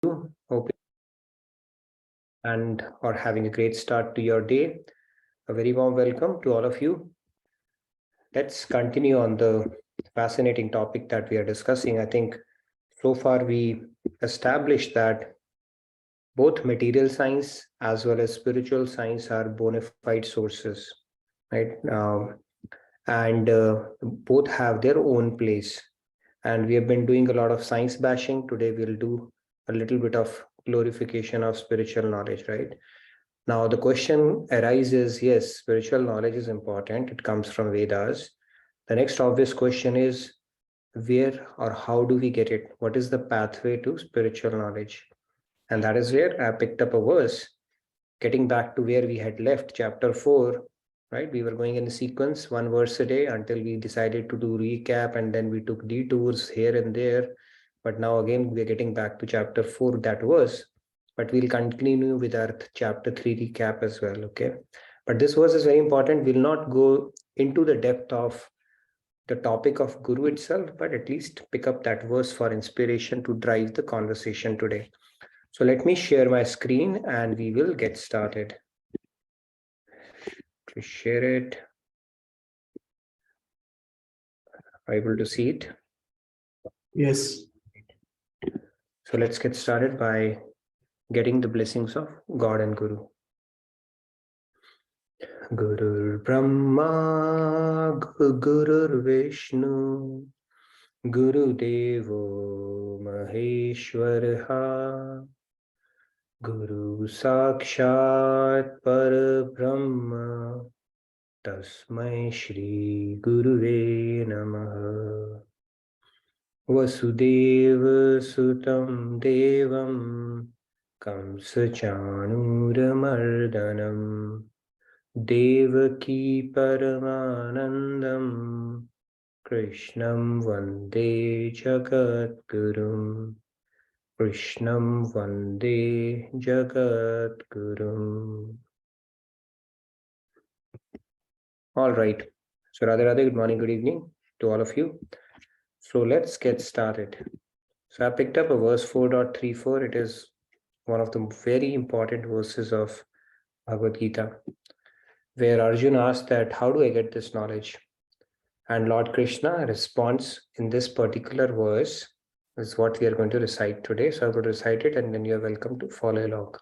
Hope and are having a great start to your day. A very warm welcome to all of you. Let's continue on the fascinating topic that we are discussing. I think so far we established that both material science as well as spiritual science are bona fide sources, right? And both have their own place. And we have been doing a lot of science bashing. Today we'll do a little bit of glorification of spiritual knowledge, right? Now the question arises, yes, spiritual knowledge is important. It comes from Vedas. The next obvious question is, where or how do we get it? What is the pathway to spiritual knowledge? And that is where I picked up a verse, getting back to where we had left, chapter 4, right? We were going in a sequence, one verse a day, until we decided to do recap, and then we took detours here and there. But now again, we're getting back to chapter 4, that verse. But we'll continue with our chapter 3 recap as well, okay? But this verse is very important. We'll not go into the depth of the topic of Guru itself, but at least pick up that verse for inspiration to drive the conversation today. So let me share my screen and we will get started. To share it. Are you able to see it? Yes. So let's get started by getting the blessings of God and Guru. Gurur Brahma, Gurur Vishnu, Guru Devo Maheshwaraha, Guru Sakshat Parabrahma, Tasmai Shri Guruve Namaha. Vasudeva Sutam Devam Kamsa Chanuramardanam Devaki Paramanandam Krishnam Vande Jagat Gurum. Krishnam Vande Jagat Gurum. All right. So Radhe Radhe, good morning, good evening to all of you. So let's get started. So I picked up a verse 4.34. It is one of the very important verses of Bhagavad Gita, where Arjuna asked that, how do I get this knowledge? And Lord Krishna responds in this particular verse, is what we are going to recite today. So I'm going to recite it and then you're welcome to follow along.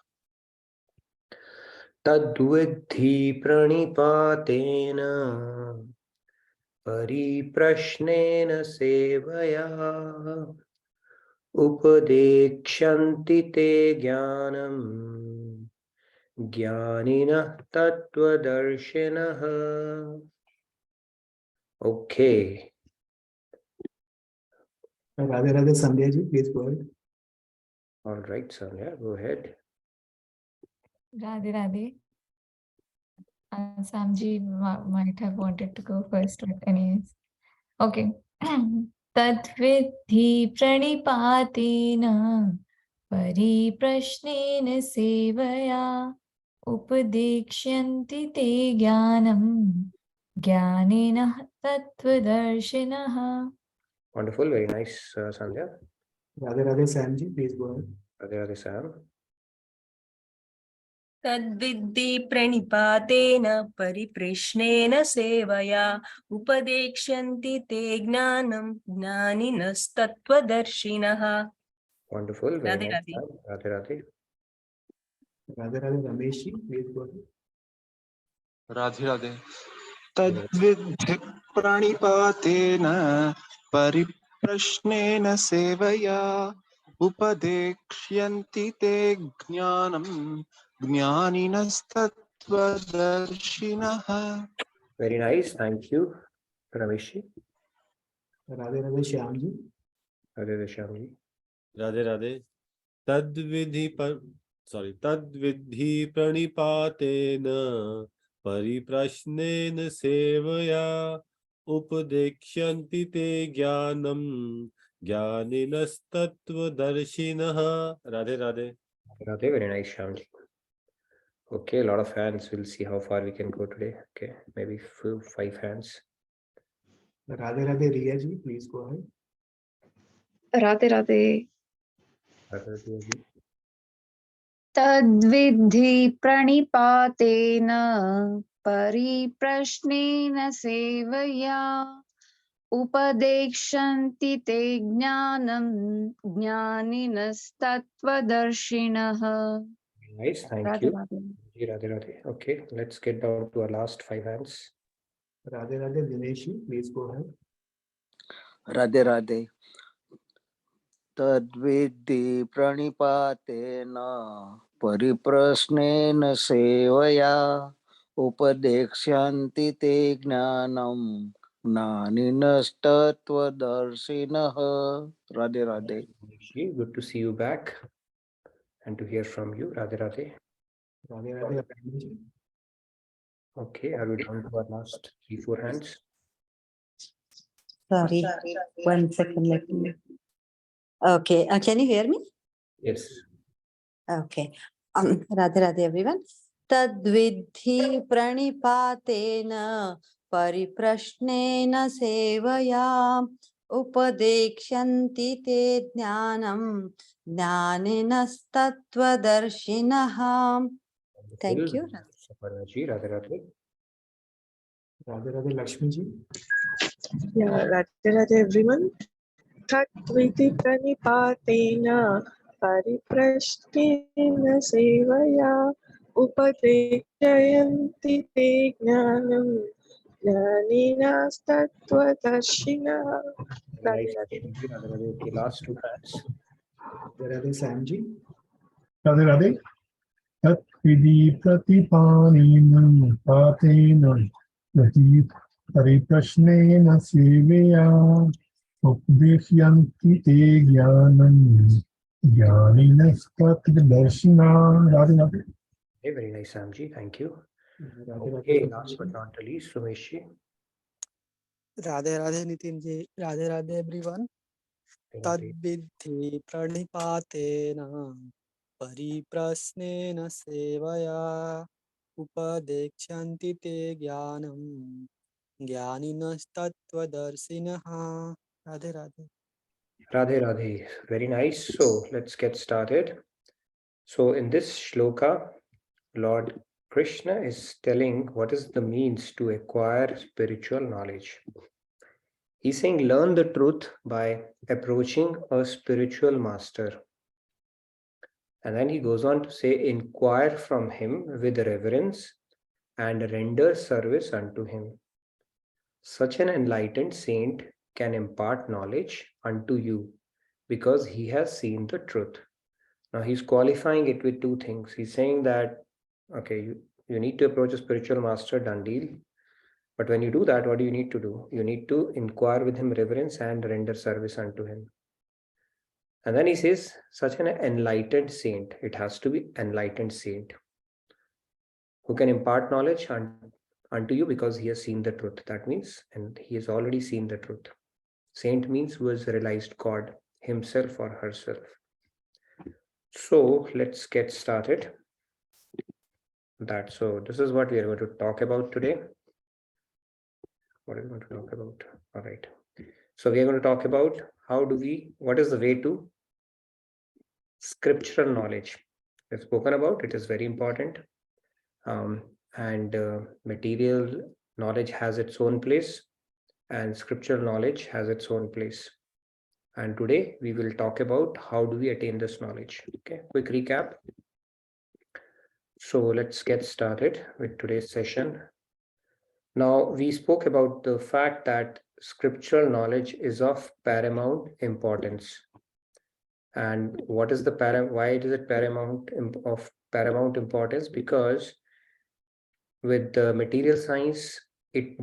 Tadvidhi pranipatena pariprashnena sevaya upadekshanti te jnanam jnanina tattvadarshinaha. Okay. Radhe Radhe Sandhya ji, please go ahead. All right, Sandhya, go ahead. Radhe Radhe. Samji might have wanted to go first, but anyways. Okay. Tadvidhi pranipatena pariprashnena sevaya upadekshyanti te jnanam jnanena tattvadarshinaha. Wonderful, very nice, Sandhya. Radhe Radhe Sam ji, please go ahead. Radhe Radhe Sam. Tadvidhi pranipatena pariprishneena sevaya upadekshanti te jnanam jnaninastatvadarshinaha. Wonderful, very Radhe nice. Radhe. Radhe Radhe. Radhe Radhe Ramesh ji, please go ahead. Radhe Radhe. Tadvidhi pranipatena pariprashnena sevaya upadekshanti te jnanam jnaninastatvadarshinaha. Very nice, thank you, Ramesh. Radhe Radhe Shyam ji. Radhe Radhe Shyam ji. Radhe Radhe. Tadvidhi pranipatena pariprashnena sevaya upadekshanti te jnanam jnaninastatvadarshinaha. Radhe Radhe. Radhe, very nice, Shyam ji. Okay, a lot of hands. We'll see how far we can go today. Okay, maybe 5 hands. Radhe Radhe Riya ji, please go ahead. Radhe Radhe. तद्विद्धि प्रणिपातेन परिप्रश्नेन सेवया उपदेक्षन्ति ते ज्ञानं ज्ञानिनस्तत्त्वदर्शिनः. Nice, thank Radhe you. Radhe. Radhe Radhe. Okay, let's get down to our last 5 hands. Radhe Radhe Dineshi, please go ahead. Radhe Radhe. तद्विद्धि प्रणिपातेन परिप्रश्नेन सेवया उपदेक्ष्यन्ति ते ज्ञानं ज्ञानिनस्तत्त्वदर्शिनः. Radhe Radhe. Good to see you back and to hear from you. Radhe Radhe. Radhe Radhe Dineshi. Okay, are we down to our last 3-4 hands? Sorry, 1 second, let me. Okay, can you hear me? Yes. Okay. Radhe Radhe everyone. Tadvidhi pranipatena pariprashnen sevaya upadekshanti te jnanam jnaninastatvadarshinaha. Thank you. Saparnaji, Radhe Radhe. Radhe Radhe Lakshmi ji. Yeah, Radhe Radhe everyone. Tatviti pranipatena pariprashtena sevaya upadekshayanti te jnanam jnaninastatvadarshinaha. Radhe Nice. Radhe. Radhe Radhe. Okay, last 2 hands. Radhe Radhe Sam ji. Radhe Radhe. Tat vidhi pratipanenam patenam yati pariprashnena seveya उपदेशयन्ति ते ज्ञानं ज्ञानिनस्तत्त्वदर्शिनः. Radhe Radhe. Okay, very nice, Samji. Thank you. Radhe Okay, Radhe last but not least, Sumeshji. Radhe Radhe Nitin ji, Radhe Radhe everyone. Tadvidhi pranipatena pariprasnena sevaya upadekshanti te jnanam jnaninastattvadarsinaha. Radhe Radhe. Radhe Radhe. Very nice. So let's get started. So in this shloka, Lord Krishna is telling what is the means to acquire spiritual knowledge. He's saying learn the truth by approaching a spiritual master. And then he goes on to say, inquire from him with reverence and render service unto him. Such an enlightened saint can impart knowledge unto you because he has seen the truth. Now he's qualifying it with 2 things. He's saying that, okay, you need to approach a spiritual master, done deal. But when you do that, what do you need to do? You need to inquire with him reverence and render service unto him. And then he says, such an enlightened saint, it has to be enlightened saint, who can impart knowledge unto you because he has seen the truth. That means, and he has already seen the truth. Saint means who has realized God himself or herself. So let's get started. So this is what we are going to talk about today. What are we going to talk about? All right. So we are going to talk about what is the way to scriptural knowledge. We've spoken about it, is very important. Material knowledge has its own place and scriptural knowledge has its own place. And today we will talk about how do we attain this knowledge. Okay, quick recap. So let's get started with today's session. Now, we spoke about the fact that scriptural knowledge is of paramount importance. And what is why is it of paramount importance? Because with the material science, it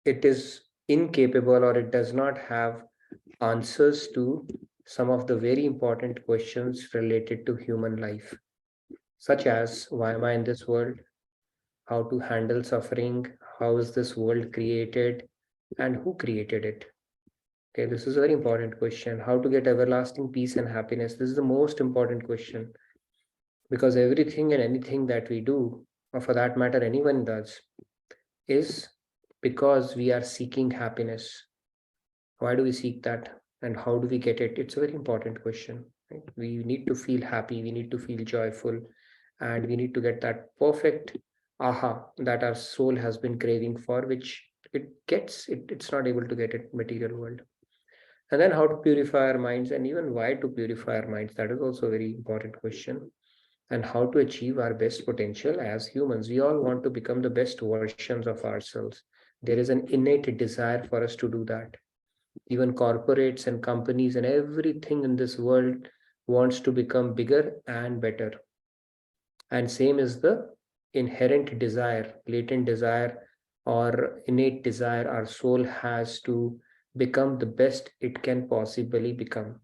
is incapable, or it does not have answers to some of the very important questions related to human life, such as why am I in this world, how to handle suffering, how is this world created, and who created it. Okay, this is a very important question. How to get everlasting peace and happiness. This is the most important question, because everything and anything that we do, or for that matter anyone does, is because we are seeking happiness. Why do we seek that, and how do we get it? It's a very important question. right? We need to feel happy, we need to feel joyful, and we need to get that perfect aha that our soul has been craving for, which it's not able to get it in material world. And then how to purify our minds, and even why to purify our minds, that is also a very important question. And how to achieve our best potential as humans. We all want to become the best versions of ourselves. There is an innate desire for us to do that. Even corporates and companies and everything in this world wants to become bigger and better. And same is the inherent desire, latent desire, or innate desire our soul has to become the best it can possibly become.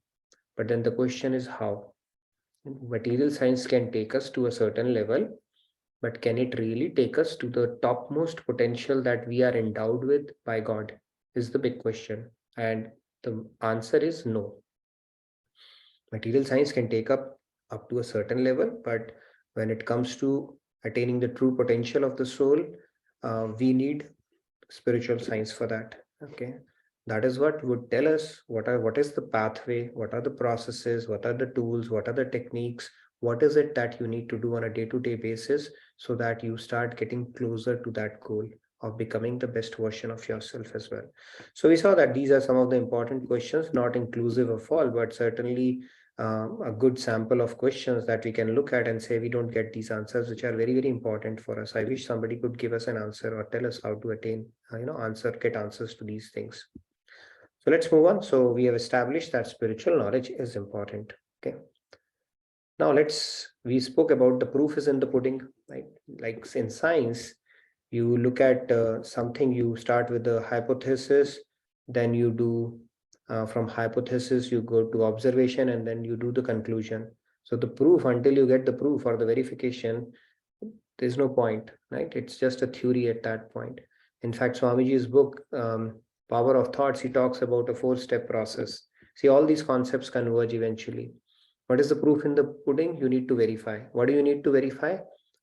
But then the question is how? Material science can take us to a certain level, but can it really take us to the topmost potential that we are endowed with by God? Is the big question. And the answer is no. Material science can take up to a certain level, but when it comes to attaining the true potential of the soul, we need spiritual science for that. Okay, that is what would tell us what is the pathway, what are the processes, what are the tools, what are the techniques, what is it that you need to do on a day-to-day basis so that you start getting closer to that goal of becoming the best version of yourself as well. So we saw that these are some of the important questions, not inclusive of all, but certainly a good sample of questions that we can look at and say we don't get these answers, which are very, very important for us. I wish somebody could give us an answer or tell us how to attain, get answers to these things. So let's move on. So we have established that spiritual knowledge is important. Okay. Now we spoke about the proof is in the pudding, right? Like in science, you look at something, you start with the hypothesis, then you do from hypothesis, you go to observation, and then you do the conclusion. So the proof, until you get the proof or the verification, there's no point, right? It's just a theory at that point. In fact, Swamiji's book, Power of Thoughts, he talks about a 4-step process. See, all these concepts converge eventually. What is the proof in the pudding? You need to verify. What do you need to verify?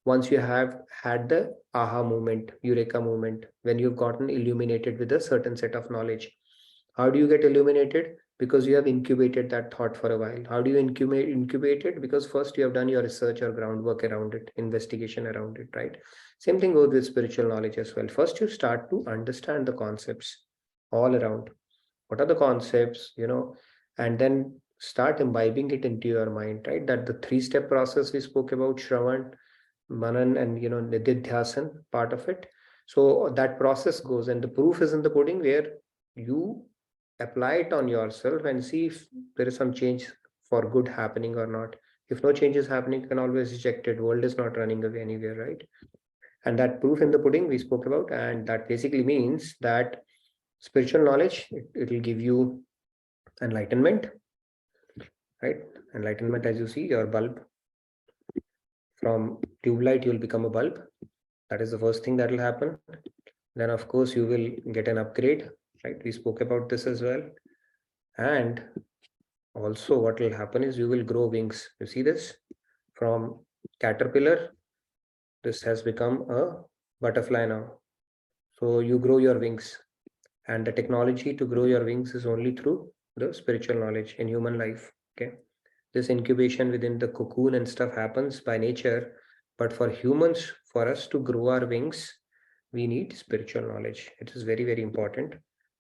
Once you have had the aha moment, eureka moment, when you've gotten illuminated with a certain set of knowledge. How do you get illuminated? Because you have incubated that thought for a while. How do you incubate it? Because first you have done your research or groundwork around it, investigation around it, right? Same thing goes with spiritual knowledge as well. First you start to understand the concepts all around. What are the concepts, and then start imbibing it into your mind, right? That the 3-step process we spoke about, Shravan, Manan, and Nididhyasan part of it. So that process goes, and the proof is in the pudding, where you apply it on yourself and see if there is some change for good happening or not. If no change is happening, you can always reject it. World is not running away anywhere, right? And that proof in the pudding we spoke about, and that basically means that spiritual knowledge, it will give you enlightenment, right? Enlightenment, as you see, your bulb. From tube light, you will become a bulb. That is the first thing that will happen. Then, of course, you will get an upgrade, right? We spoke about this as well. And also what will happen is you will grow wings. You see this? From caterpillar, this has become a butterfly now. So you grow your wings. And the technology to grow your wings is only through the spiritual knowledge in human life. Okay. This incubation within the cocoon and stuff happens by nature, but for humans, for us to grow our wings, we need spiritual knowledge. It is very, very important,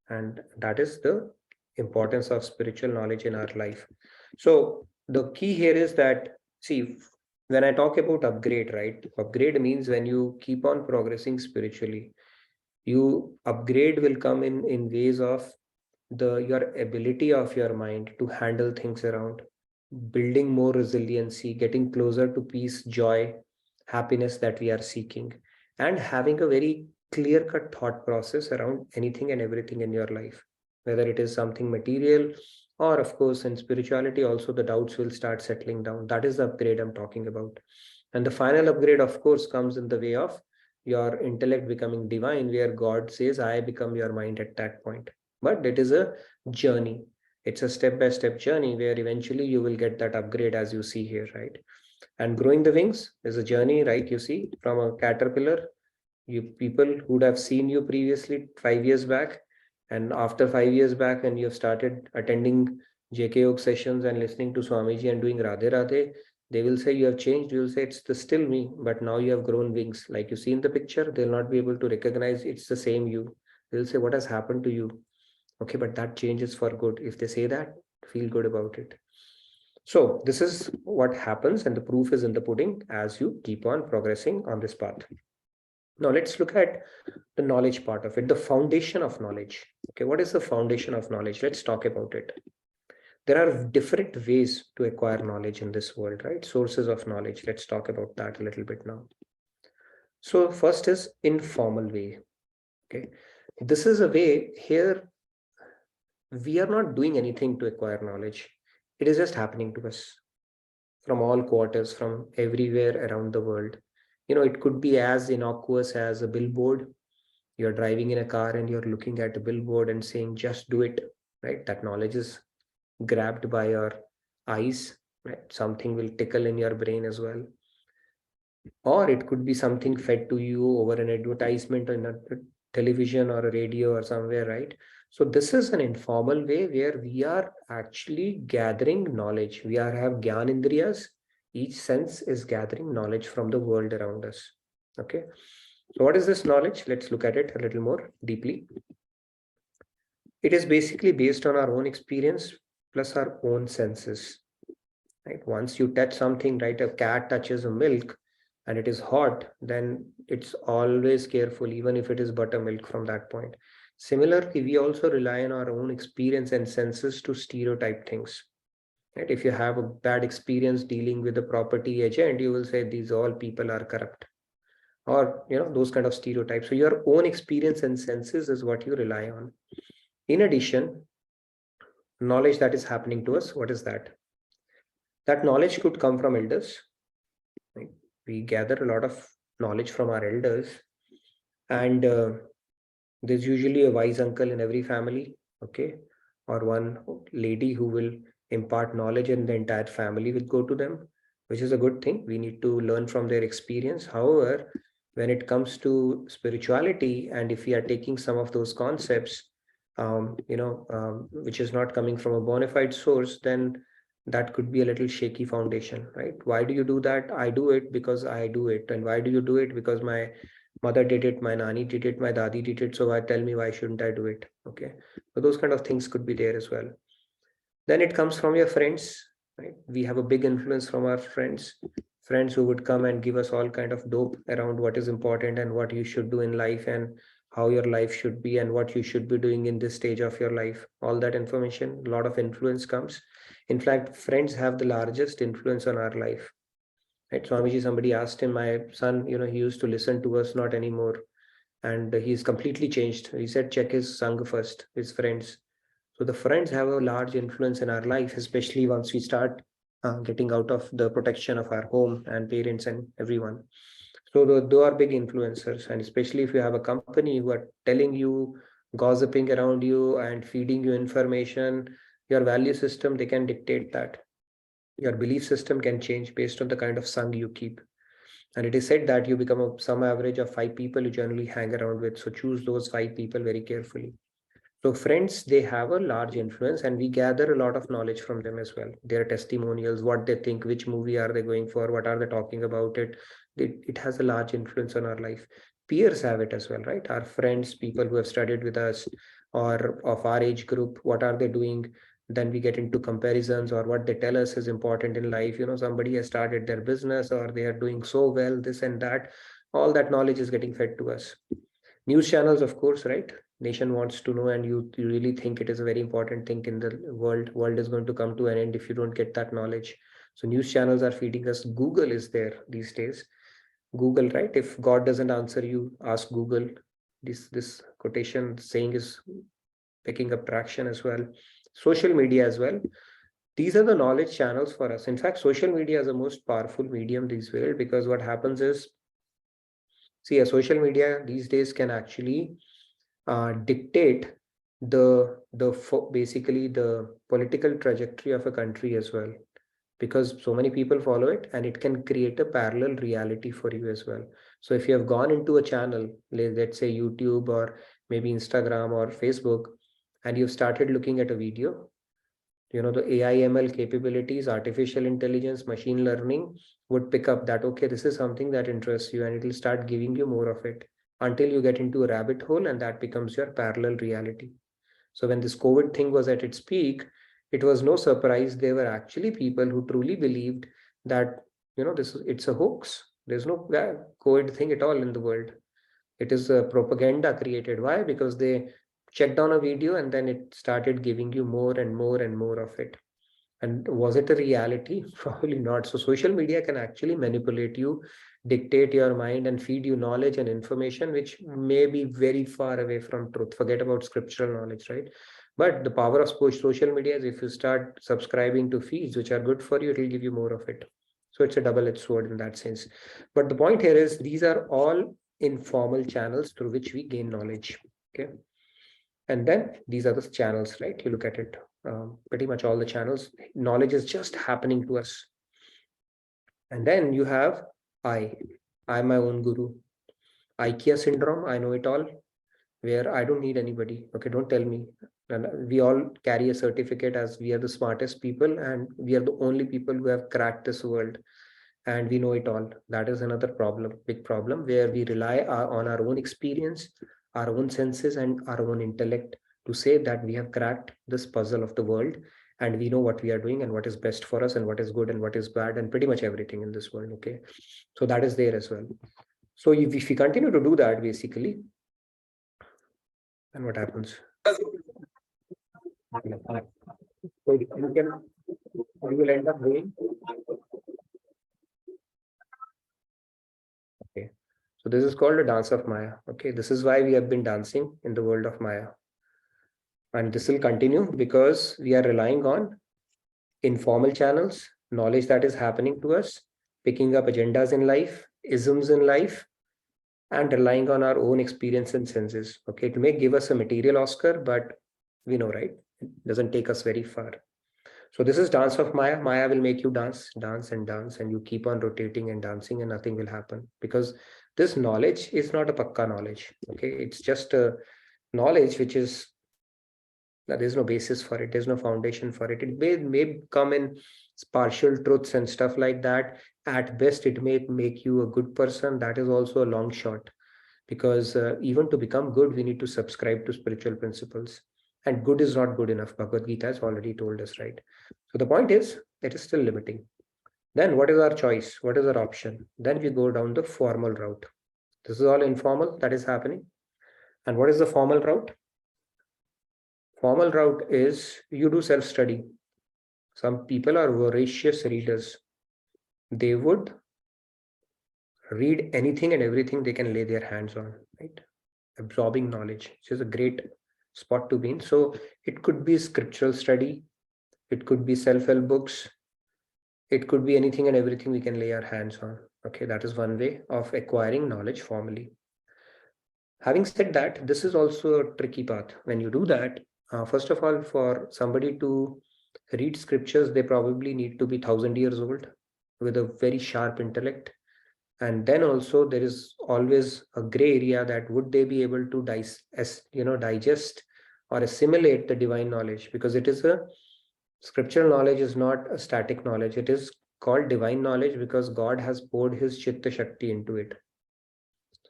and that is the importance of spiritual knowledge in our life. So the key here is that, see, when I talk about upgrade, right? Upgrade means when you keep on progressing spiritually, you upgrade will come in ways of your ability of your mind to handle things around, building more resiliency, getting closer to peace, joy, happiness that we are seeking, and having a very clear-cut thought process around anything and everything in your life, whether it is something material or, of course, in spirituality also, the doubts will start settling down. That is the upgrade I'm talking about. And the final upgrade, of course, comes in the way of your intellect becoming divine, where God says, I become your mind at that point. But it is a journey. It's a step-by-step journey where eventually you will get that upgrade, as you see here, right? And growing the wings is a journey, right? You see, from a caterpillar, you people who would have seen you previously 5 years back, and after 5 years back, when you have started attending JK Yoga sessions and listening to Swamiji and doing Radhe Radhe, they will say you have changed. You will say it's still me, but now you have grown wings. Like you see in the picture, they'll not be able to recognize it's the same you. They'll say, what has happened to you? Okay, but that change is for good. If they say that, feel good about it. So this is what happens, and the proof is in the pudding as you keep on progressing on this path. Now let's look at the knowledge part of it, the foundation of knowledge. Okay, what is the foundation of knowledge? Let's talk about it. There are different ways to acquire knowledge in this world, right? Sources of knowledge. Let's talk about that a little bit now. So first is informal way. Okay, this is a way here we are not doing anything to acquire knowledge. It is just happening to us from all quarters, from everywhere around the world. You know, it could be as innocuous as a billboard. You're driving in a car and you're looking at a billboard and saying, just do it, right? That knowledge is grabbed by your eyes, right? Something will tickle in your brain as well. Or it could be something fed to you over an advertisement on a television or a radio or somewhere, right? So this is an informal way where we are actually gathering knowledge. We have Gyan Indriyas. Each sense is gathering knowledge from the world around us. Okay. So what is this knowledge? Let's look at it a little more deeply. It is basically based on our own experience plus our own senses. Right? Once you touch something, right? A cat touches a milk and it is hot, then it's always careful, even if it is buttermilk from that point. Similarly, we also rely on our own experience and senses to stereotype things. Right? If you have a bad experience dealing with a property agent, you will say these all people are corrupt, or those kind of stereotypes. So your own experience and senses is what you rely on. In addition, knowledge that is happening to us, what is that? That knowledge could come from elders. Right? We gather a lot of knowledge from our elders, and there's usually a wise uncle in every family, okay, or one lady who will impart knowledge, and the entire family will go to them, which is a good thing. We need to learn from their experience. However, when it comes to spirituality, and if we are taking some of those concepts, which is not coming from a bona fide source, then that could be a little shaky foundation, right? Why do you do that? I do it because I do it. And why do you do it? Because my mother did it, my nani did it, my dadi did it. So tell me, why shouldn't I do it? Okay. So those kind of things could be there as well. Then it comes from your friends, right? We have a big influence from our friends who would come and give us all kind of dope around what is important and what you should do in life and how your life should be and what you should be doing in this stage of your life. All that information, a lot of influence comes. In fact, friends have the largest influence on our life. Right? Swamiji, somebody asked him, my son, he used to listen to us, not anymore. And he's completely changed. He said, check his Sangha first, his friends. So the friends have a large influence in our life, especially once we start getting out of the protection of our home and parents and everyone. So those are big influencers. And especially if you have a company who are telling you, gossiping around you and feeding you information, your value system, they can dictate that. Your belief system can change based on the kind of Sangha you keep. And it is said that you become some average of 5 people you generally hang around with. So choose those 5 people very carefully. So friends, they have a large influence, and we gather a lot of knowledge from them as well. Their testimonials, what they think, which movie are they going for, what are they talking about it. It has a large influence on our life. Peers have it as well, right? Our friends, people who have studied with us or of our age group, what are they doing? Then we get into comparisons, or what they tell us is important in life. Somebody has started their business or they are doing so well, this and that. All that knowledge is getting fed to us. News channels, of course, right? Nation wants to know, and you really think it is a very important thing in the world is going to come to an end if you don't get that knowledge. So news channels are feeding us. Google is there these days. Google, right? If God doesn't answer you, ask Google. This quotation saying is picking up traction as well. Social media as well. These are the knowledge channels for us. In fact, social media is the most powerful medium these days, because what happens is, see, a social media these days can actually dictate basically the political trajectory of a country as well, because so many people follow it, and it can create a parallel reality for you as well. So if you have gone into a channel, let's say YouTube or maybe Instagram or Facebook, and you've started looking at a video, the AI ML capabilities, artificial intelligence, machine learning would pick up that, okay, this is something that interests you, and it will start giving you more of it until you get into a rabbit hole, and that becomes your parallel reality. So when this COVID thing was at its peak, it was no surprise there were actually people who truly believed that, it's a hoax. There's no COVID thing at all in the world. It is a propaganda created. Why? Because they checked on a video and then it started giving you more and more and more of it. And was it a reality? Probably not. So social media can actually manipulate you, dictate your mind, and feed you knowledge and information which may be very far away from truth. Forget about scriptural knowledge, right? But the power of social media is, if you start subscribing to feeds which are good for you, it will give you more of it. So it's a double-edged sword in that sense. But the point here is, these are all informal channels through which we gain knowledge. Okay. And then these are the channels, right? You look at it, pretty much all the channels, knowledge is just happening to us. And then you have I'm my own guru. IKEA syndrome, I know it all, where I don't need anybody. Okay, don't tell me. And we all carry a certificate as we are the smartest people and we are the only people who have cracked this world and we know it all. That is another problem, big problem, where we rely on our own experience, our own senses, and our own intellect to say that we have cracked this puzzle of the world and we know what we are doing and what is best for us and what is good and what is bad and pretty much everything in this world. Okay, so that is there as well. So if we continue to do that, basically, then what happens? So you will end up doing. Okay, so this is called a dance of Maya. Okay, this is why we have been dancing in the world of Maya. And this will continue because we are relying on informal channels, knowledge that is happening to us, picking up agendas in life, isms in life, and relying on our own experience and senses. Okay, it may give us a material Oscar, but we know, right? It doesn't take us very far. So this is dance of Maya. Maya will make you dance, dance and dance, and you keep on rotating and dancing and nothing will happen because this knowledge is not a pakka knowledge. Okay, it's just a knowledge which is, there's no basis for it. There's no foundation for it. It may come in partial truths and stuff like that. At best, it may make you a good person. That is also a long shot because even to become good, we need to subscribe to spiritual principles. And good is not good enough. Bhagavad Gita has already told us, right? So the point is, it is still limiting. Then what is our choice? What is our option? Then we go down the formal route. This is all informal that is happening. And what is the formal route? Formal route is you do self-study. Some people are voracious readers. They would read anything and everything they can lay their hands on, right? Absorbing knowledge, which is a great spot to be in. So it could be scriptural study. It could be self-help books. It could be anything and everything we can lay our hands on. Okay, that is one way of acquiring knowledge formally. Having said that, this is also a tricky path. When you do that, first of all, for somebody to read scriptures, they probably need to be 1,000 years old with a very sharp intellect. And then also there is always a gray area that would they be able to digest or assimilate the divine knowledge, because it is a scriptural knowledge is not a static knowledge. It is called divine knowledge because God has poured his Chitta Shakti into it.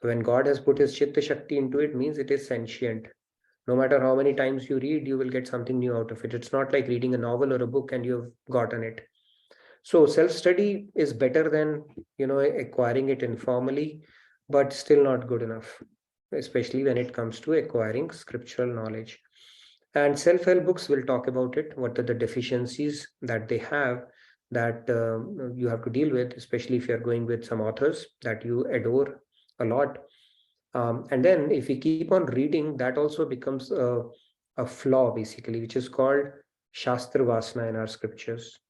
So when God has put his Chitta Shakti into it, means it is sentient. No matter how many times you read, you will get something new out of it. It's not like reading a novel or a book and you've gotten it. So self-study is better than, acquiring it informally, but still not good enough, especially when it comes to acquiring scriptural knowledge. And self-help books will talk about it. What are the deficiencies that they have that you have to deal with, especially if you're going with some authors that you adore a lot. And then if we keep on reading, that also becomes a flaw, basically, which is called Shastra Vasana in our scriptures,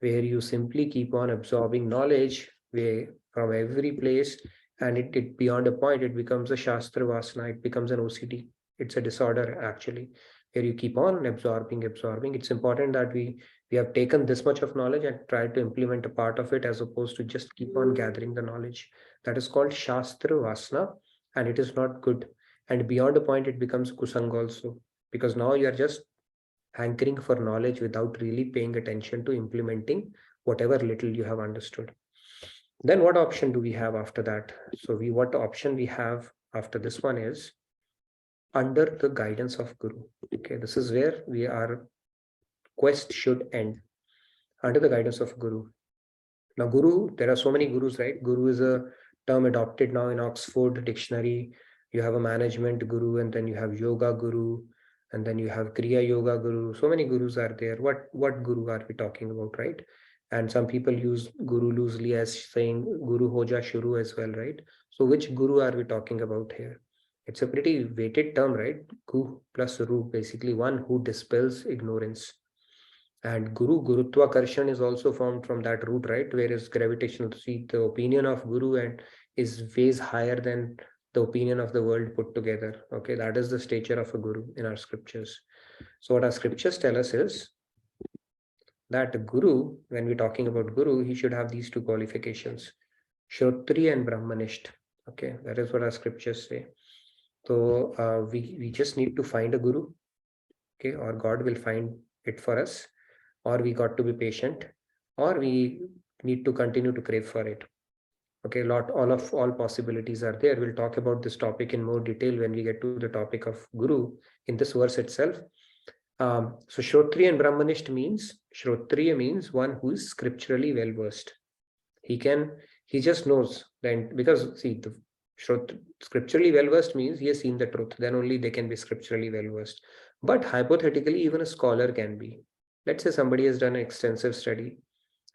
where you simply keep on absorbing knowledge from every place, and it beyond a point, it becomes a Shastra Vasana, it becomes an OCD. It's a disorder, actually, where you keep on absorbing. It's important that we have taken this much of knowledge and tried to implement a part of it, as opposed to just keep on gathering the knowledge. That is called Shastra Vasana, and it is not good. And beyond a point, it becomes Kusang also, because now you are just hankering for knowledge without really paying attention to implementing whatever little you have understood. Then what option do we have after that? So what option we have after this one is under the guidance of Guru. Okay, this is where our quest should end, under the guidance of Guru. Now, Guru, there are so many Gurus, right? Guru is a term adopted now in Oxford Dictionary. You have a management Guru, and then you have Yoga Guru, and then you have Kriya Yoga Guru. So many Gurus are there. What Guru are we talking about, right? And some people use Guru loosely as saying Guru Hoja Shuru as well, right? So which Guru are we talking about here? It's a pretty weighted term, right? Gu plus Ru, basically one who dispels ignorance. And Gurutva Karshan is also formed from that root, right? Whereas gravitational, see, the opinion of Guru and is ways higher than the opinion of the world put together. Okay, that is the stature of a Guru in our scriptures. So what our scriptures tell us is that Guru, when we're talking about Guru, he should have these two qualifications, Shrotriya and Brahmanist. Okay, that is what our scriptures say. So we just need to find a Guru, okay, or God will find it for us, or we got to be patient, or we need to continue to crave for it. Okay, all possibilities are there. We'll talk about this topic in more detail when we get to the topic of Guru in this verse itself. So Shrotriya and Brahmanist means, Shrotriya means one who is scripturally well versed. He just knows, then, because see, the scripturally well versed means he has seen the truth, then only they can be scripturally well versed. But hypothetically, even a scholar can be. Let's say somebody has done an extensive study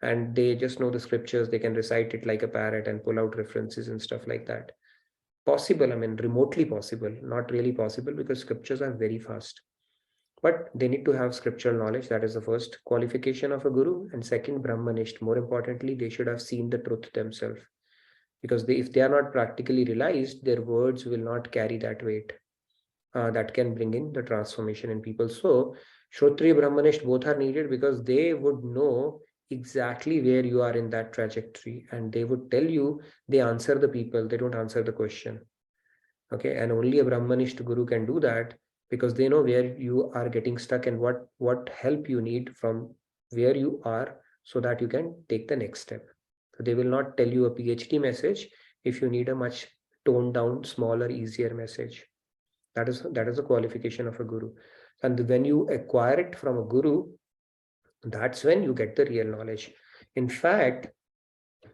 and they just know the scriptures, they can recite it like a parrot and pull out references and stuff like that. Possible, I mean, remotely possible, not really possible, because scriptures are very fast. But they need to have scriptural knowledge. That is the first qualification of a Guru. And second, Brahmanist. More importantly, they should have seen the truth themselves. Because if they are not practically realized, their words will not carry that weight. That can bring in the transformation in people. So Shrotriya, Brahmanist both are needed, because they would know exactly where you are in that trajectory, and they would tell you, they answer the people, they don't answer the question. Okay, and only a Brahmanist Guru can do that, because they know where you are getting stuck and what help you need from where you are, so that you can take the next step. So they will not tell you a PhD message if you need a much toned down, smaller, easier message. That is a qualification of a Guru. And when you acquire it from a Guru, that's when you get the real knowledge. In fact,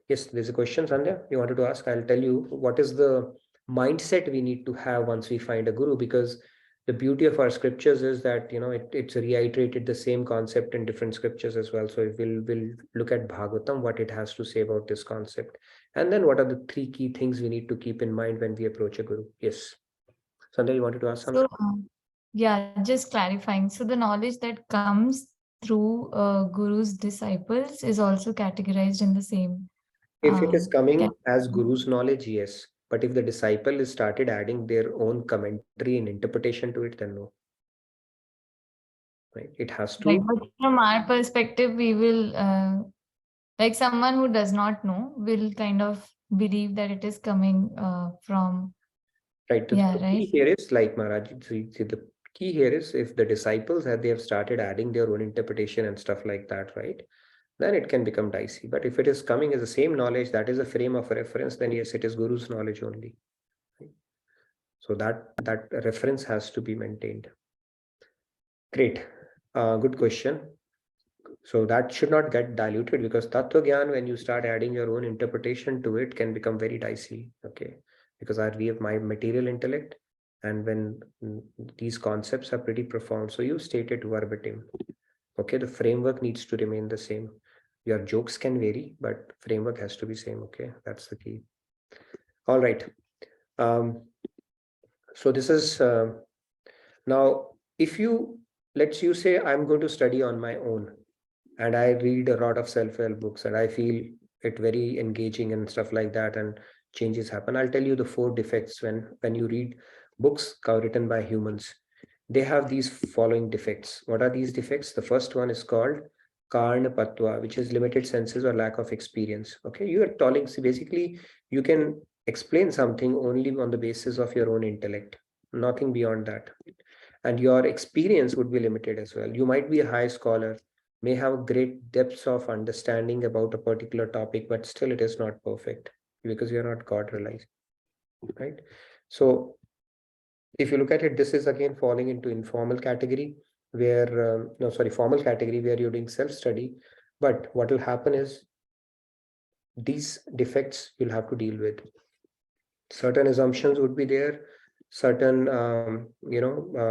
yes, there's a question, Sandhya, you wanted to ask. I'll tell you what is the mindset we need to have once we find a Guru, because the beauty of our scriptures is that, it's reiterated the same concept in different scriptures as well. So we'll look at Bhagavatam, what it has to say about this concept. And then what are the three key things we need to keep in mind when we approach a Guru? Yes. Sandhya, you wanted to ask something? So, yeah, just clarifying. So the knowledge that comes through Guru's disciples is also categorized in the same. If it is coming as Guru's knowledge, yes. But if the disciple has started adding their own commentary and interpretation to it, then no. Right? It has to. Right, but from our perspective, we will, like someone who does not know, will kind of believe that it is coming from. Right. Yeah, the right. key here is, like Maharaj, see, the key here is, if the disciples they have started adding their own interpretation and stuff like that, right, then it can become dicey. But if it is coming as the same knowledge, that is a frame of reference, then yes, it is Guru's knowledge only. Right? So that reference has to be maintained. Great. Good question. So that should not get diluted, because Tattva Gyan, when you start adding your own interpretation to it, can become very dicey. Okay. Because we have my material intellect, and when these concepts are pretty profound, so you state it verbatim. Okay, the framework needs to remain the same. Your jokes can vary, but framework has to be same. Okay, that's the key. All right. So this is now, if let's you say I'm going to study on my own, and I read a lot of self-help books, and I feel it very engaging and stuff like that, and changes happen. I'll tell you the 4 defects when you read books written by humans. They have these following defects. What are these defects? The first one is called Karna Patwa, which is limited senses or lack of experience. Okay, you are telling, so basically you can explain something only on the basis of your own intellect, nothing beyond that. and your experience would be limited as well. You might be a high scholar, may have great depths of understanding about a particular topic, but still it is not perfect because you're not God realized, right? So if you look at it, this is again falling into informal category where, formal category where you're doing self-study. But what will happen is these defects you'll have to deal with. Certain assumptions would be there, certain,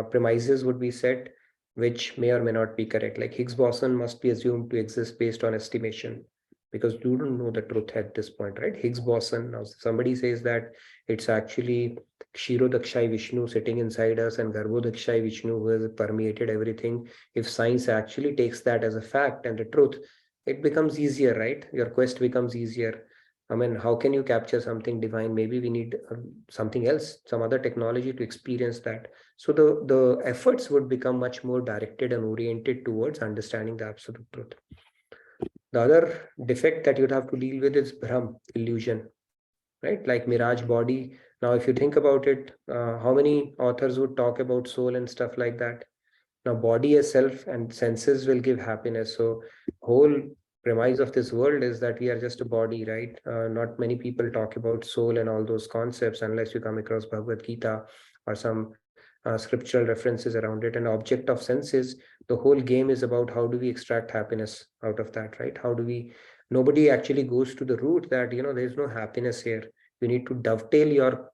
premises would be set, which may or may not be correct. Like Higgs boson must be assumed to exist based on estimation, because you don't know the truth at this point, right? Higgs boson, now somebody says that it's actually Kshirodakshai Vishnu sitting inside us and Garbhodakshai Vishnu who has permeated everything. If science actually takes that as a fact and the truth, it becomes easier, right? Your quest becomes easier. I mean, how can you capture something divine? Maybe we need something else, some other technology to experience that. So the efforts would become much more directed and oriented towards understanding the absolute truth. The other defect that you'd have to deal with is Brahm, illusion, right? Like mirage body. Now, if you think about it, how many authors would talk about soul and stuff like that? Now, body as self and senses will give happiness. So whole premise of this world is that we are just a body, right? Not many people talk about soul and all those concepts unless you come across Bhagavad Gita or some scriptural references around it. And object of sense is the whole game is about how do we extract happiness out of that, right? How do we, nobody actually goes to the root that, there's no happiness here. You need to dovetail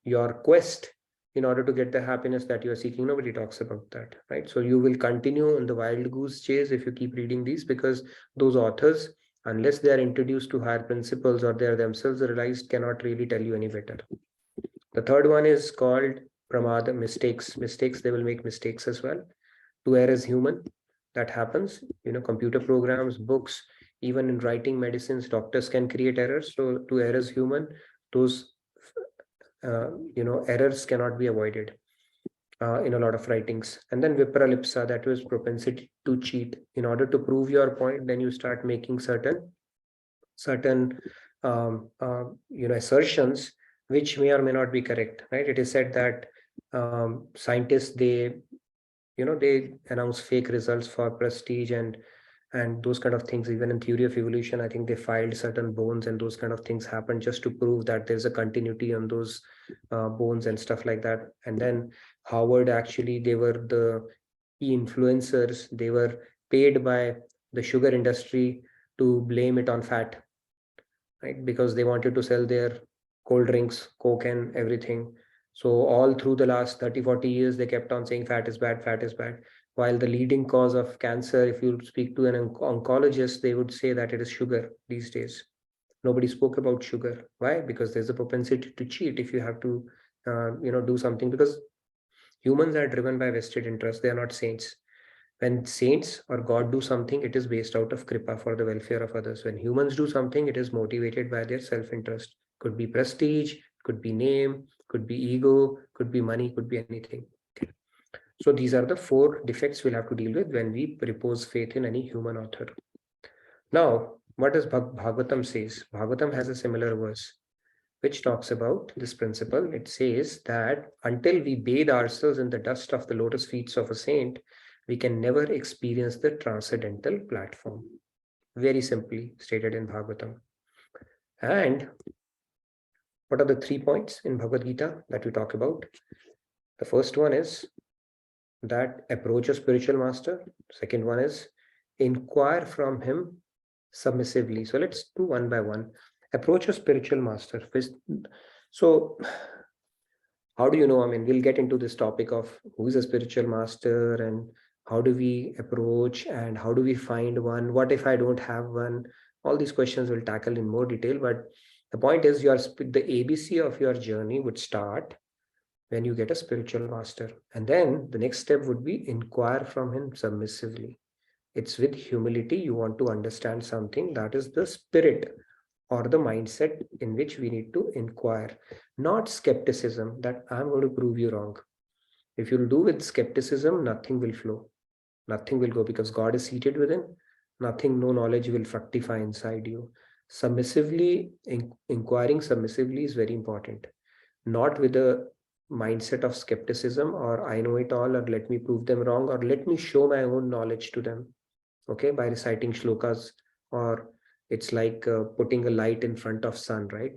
your quest in order to get the happiness that you are seeking. Nobody talks about that, right? So you will continue on the wild goose chase if you keep reading these, because those authors, unless they are introduced to higher principles or they are themselves realized, cannot really tell you any better. The third one is called pramada, mistakes. They will make mistakes as well. To err is human. That happens. Computer programs, books, even in writing medicines, doctors can create errors. So to err is human. Those errors cannot be avoided in a lot of writings. And then vipralipsa, that was propensity to cheat. In order to prove your point, then you start making certain assertions which may or may not be correct, right? It is said that scientists, they announce fake results for prestige and those kind of things. Even in theory of evolution, I think they filed certain bones and those kind of things happen just to prove that there's a continuity on those bones and stuff like that. And then Howard, actually, they were the key influencers. They were paid by the sugar industry to blame it on fat, right? Because they wanted to sell their cold drinks, Coke and everything. So all through the last 30-40 years, they kept on saying fat is bad, fat is bad. While the leading cause of cancer, if you speak to an oncologist, they would say that it is sugar these days. Nobody spoke about sugar. Why? Because there's a propensity to cheat if you have to, do something, because humans are driven by vested interest. They are not saints. When saints or God do something, it is based out of kripa for the welfare of others. When humans do something, it is motivated by their self-interest. Could be prestige, could be name, could be ego, could be money, could be anything. Okay. So these are the 4 defects we'll have to deal with when we repose faith in any human author. Now, what does Bhagavatam says? Bhagavatam has a similar verse which talks about this principle. It says that until we bathe ourselves in the dust of the lotus feet of a saint, we can never experience the transcendental platform. Very simply stated in Bhagavatam. And what are the 3 points in Bhagavad Gita that we talk about? The first one is that approach a spiritual master. Second one is inquire from him submissively. So let's do one by one. Approach a spiritual master. So how do you know? I mean, we'll get into this topic of who is a spiritual master and how do we approach and how do we find one? What if I don't have one? All these questions we'll tackle in more detail. But the point is, the ABC of your journey would start when you get a spiritual master. And then the next step would be inquire from him submissively. It's with humility you want to understand something. That is the spirit or the mindset in which we need to inquire, not skepticism that I'm going to prove you wrong. If you'll do with skepticism, nothing will flow. Nothing will go, because God is seated within. Nothing, no knowledge will fructify inside you. Submissively, inquiring submissively is very important. Not with a mindset of skepticism, or I know it all, or let me prove them wrong, or let me show my own knowledge to them, okay, by reciting shlokas, or it's like putting a light in front of sun, right?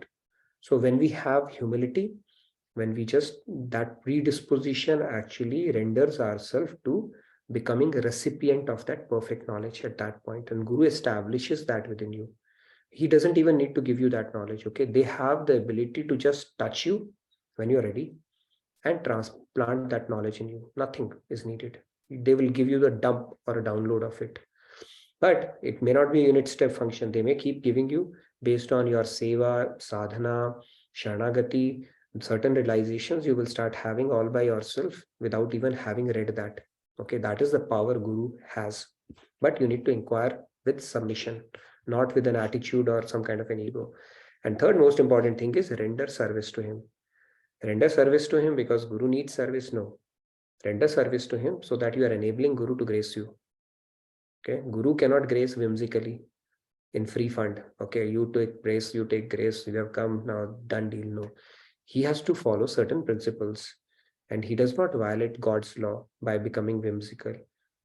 So when we have humility, when we just, that predisposition actually renders ourselves to becoming a recipient of that perfect knowledge at that point, and Guru establishes that within you. He doesn't even need to give you that knowledge, okay? They have the ability to just touch you when you're ready and transplant that knowledge in you. Nothing is needed. They will give you the dump or a download of it. But it may not be a unit step function. They may keep giving you based on your seva, sadhana, shanagati, certain realizations you will start having all by yourself without even having read that. Okay, that is the power Guru has. But you need to inquire with submission, not with an attitude or some kind of an ego. And third most important thing is render service to him. Render service to him because Guru needs service? No. Render service to him so that you are enabling Guru to grace you. Okay, Guru cannot grace whimsically in free fund. Okay, you take grace, you take grace, you have come, now done deal. No, he has to follow certain principles, and he does not violate God's law by becoming whimsical.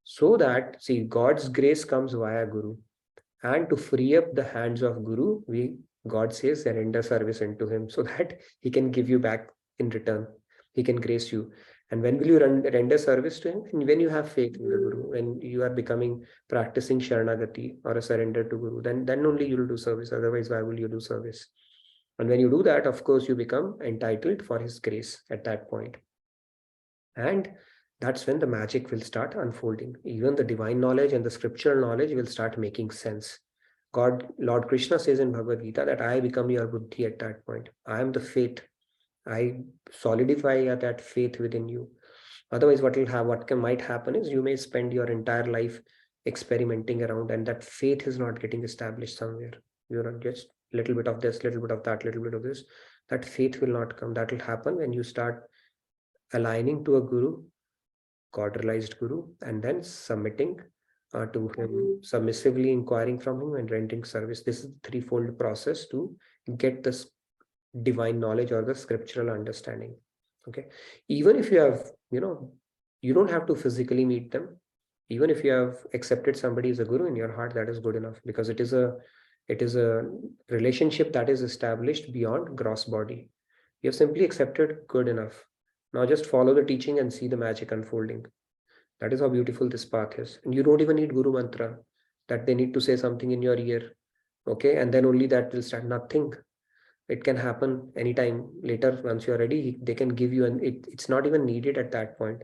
So that, see, God's grace comes via Guru, and to free up the hands of Guru, God says, render service unto him so that he can give you back in return. He can grace you. And when will you render service to him? And when you have faith in the Guru, when you are practicing Sharanagati or a surrender to Guru, then only you will do service. Otherwise, why will you do service? And when you do that, of course, you become entitled for his grace at that point. And that's when the magic will start unfolding. Even the divine knowledge and the scriptural knowledge will start making sense. Lord Krishna says in Bhagavad Gita that I become your buddhi at that point. I am the faith. I solidify that faith within you. Otherwise, might happen is you may spend your entire life experimenting around, and that faith is not getting established somewhere. You're just little bit of this, little bit of that, little bit of this. That faith will not come. That will happen when you start aligning to a Guru, God-realized Guru, and then submitting to him, submissively inquiring from him and rendering service. This is the threefold process to get this divine knowledge or the scriptural understanding. Okay, even if you have, you don't have to physically meet them. Even if you have accepted somebody as a Guru in your heart, that is good enough, because it is a relationship that is established beyond gross body. You have simply accepted, good enough. Now just follow the teaching and see the magic unfolding. That is how beautiful this path is. And you don't even need Guru Mantra, that they need to say something in your ear. Okay, and then only that will start. Nothing. It can happen anytime later. Once you're ready, they can give you, and it's not even needed at that point.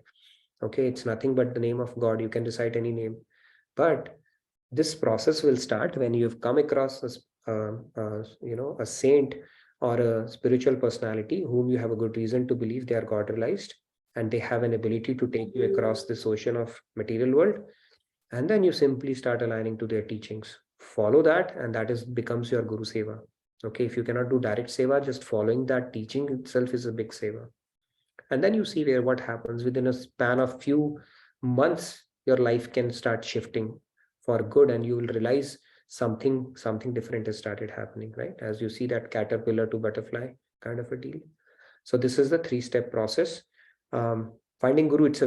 Okay, it's nothing but the name of God. You can recite any name. But this process will start when you've come across a saint or a spiritual personality whom you have a good reason to believe they are God realized, and they have an ability to take you across this ocean of material world. And then you simply start aligning to their teachings. Follow that, and that becomes your Guru Seva. Okay, if you cannot do direct seva, just following that teaching itself is a big seva. And then you see what happens. Within a span of few months, your life can start shifting for good, and you will realize something different has started happening, right? As you see that caterpillar to butterfly kind of a deal. So this is the 3-step process. Finding Guru, it's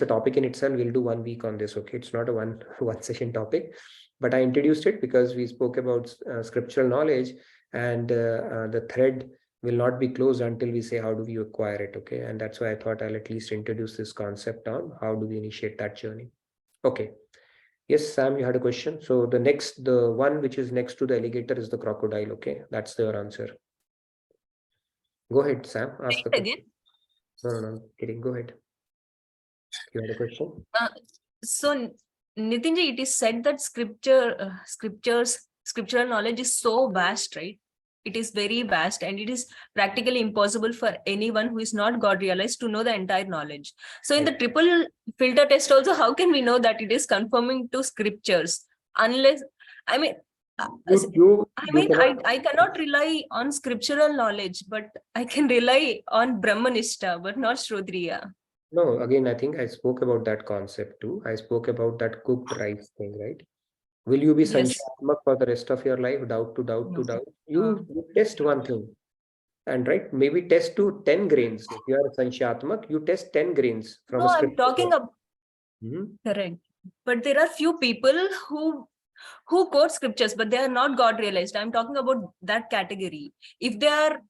a topic in itself. We'll do 1 week on this. Okay, it's not a one session topic, but I introduced it because we spoke about scriptural knowledge, and the thread will not be closed until we say how do we acquire it. Okay, and that's why I thought I'll at least introduce this concept on how do we initiate that journey. Okay, yes, Sam, you had a question. So the one which is next to the alligator is the crocodile. Okay, that's your answer. Go ahead, Sam. Ask again. No, kidding. Go ahead. You had a question. So Nitinji, it is said that scriptural knowledge is so vast, right? It is very vast, and it is practically impossible for anyone who is not God realized to know the entire knowledge. So in the triple filter test also, how can we know that it is conforming to scriptures? Unless, I cannot rely on scriptural knowledge, but I can rely on Brahmanishta, but not Shrodriya. No, again, I think I spoke about that concept too. I spoke about that cooked rice thing, right? Will you be Sanshyamak for the rest of your life? Doubt to doubt to doubt. You test one thing. And right, maybe test to 10 grains. If you are a Sanshyatmak, you test 10 grains from No, a I'm scripture. talking about Mhm. correct. But there are few people who quote scriptures, but they are not God realized. I'm talking about that category. If they are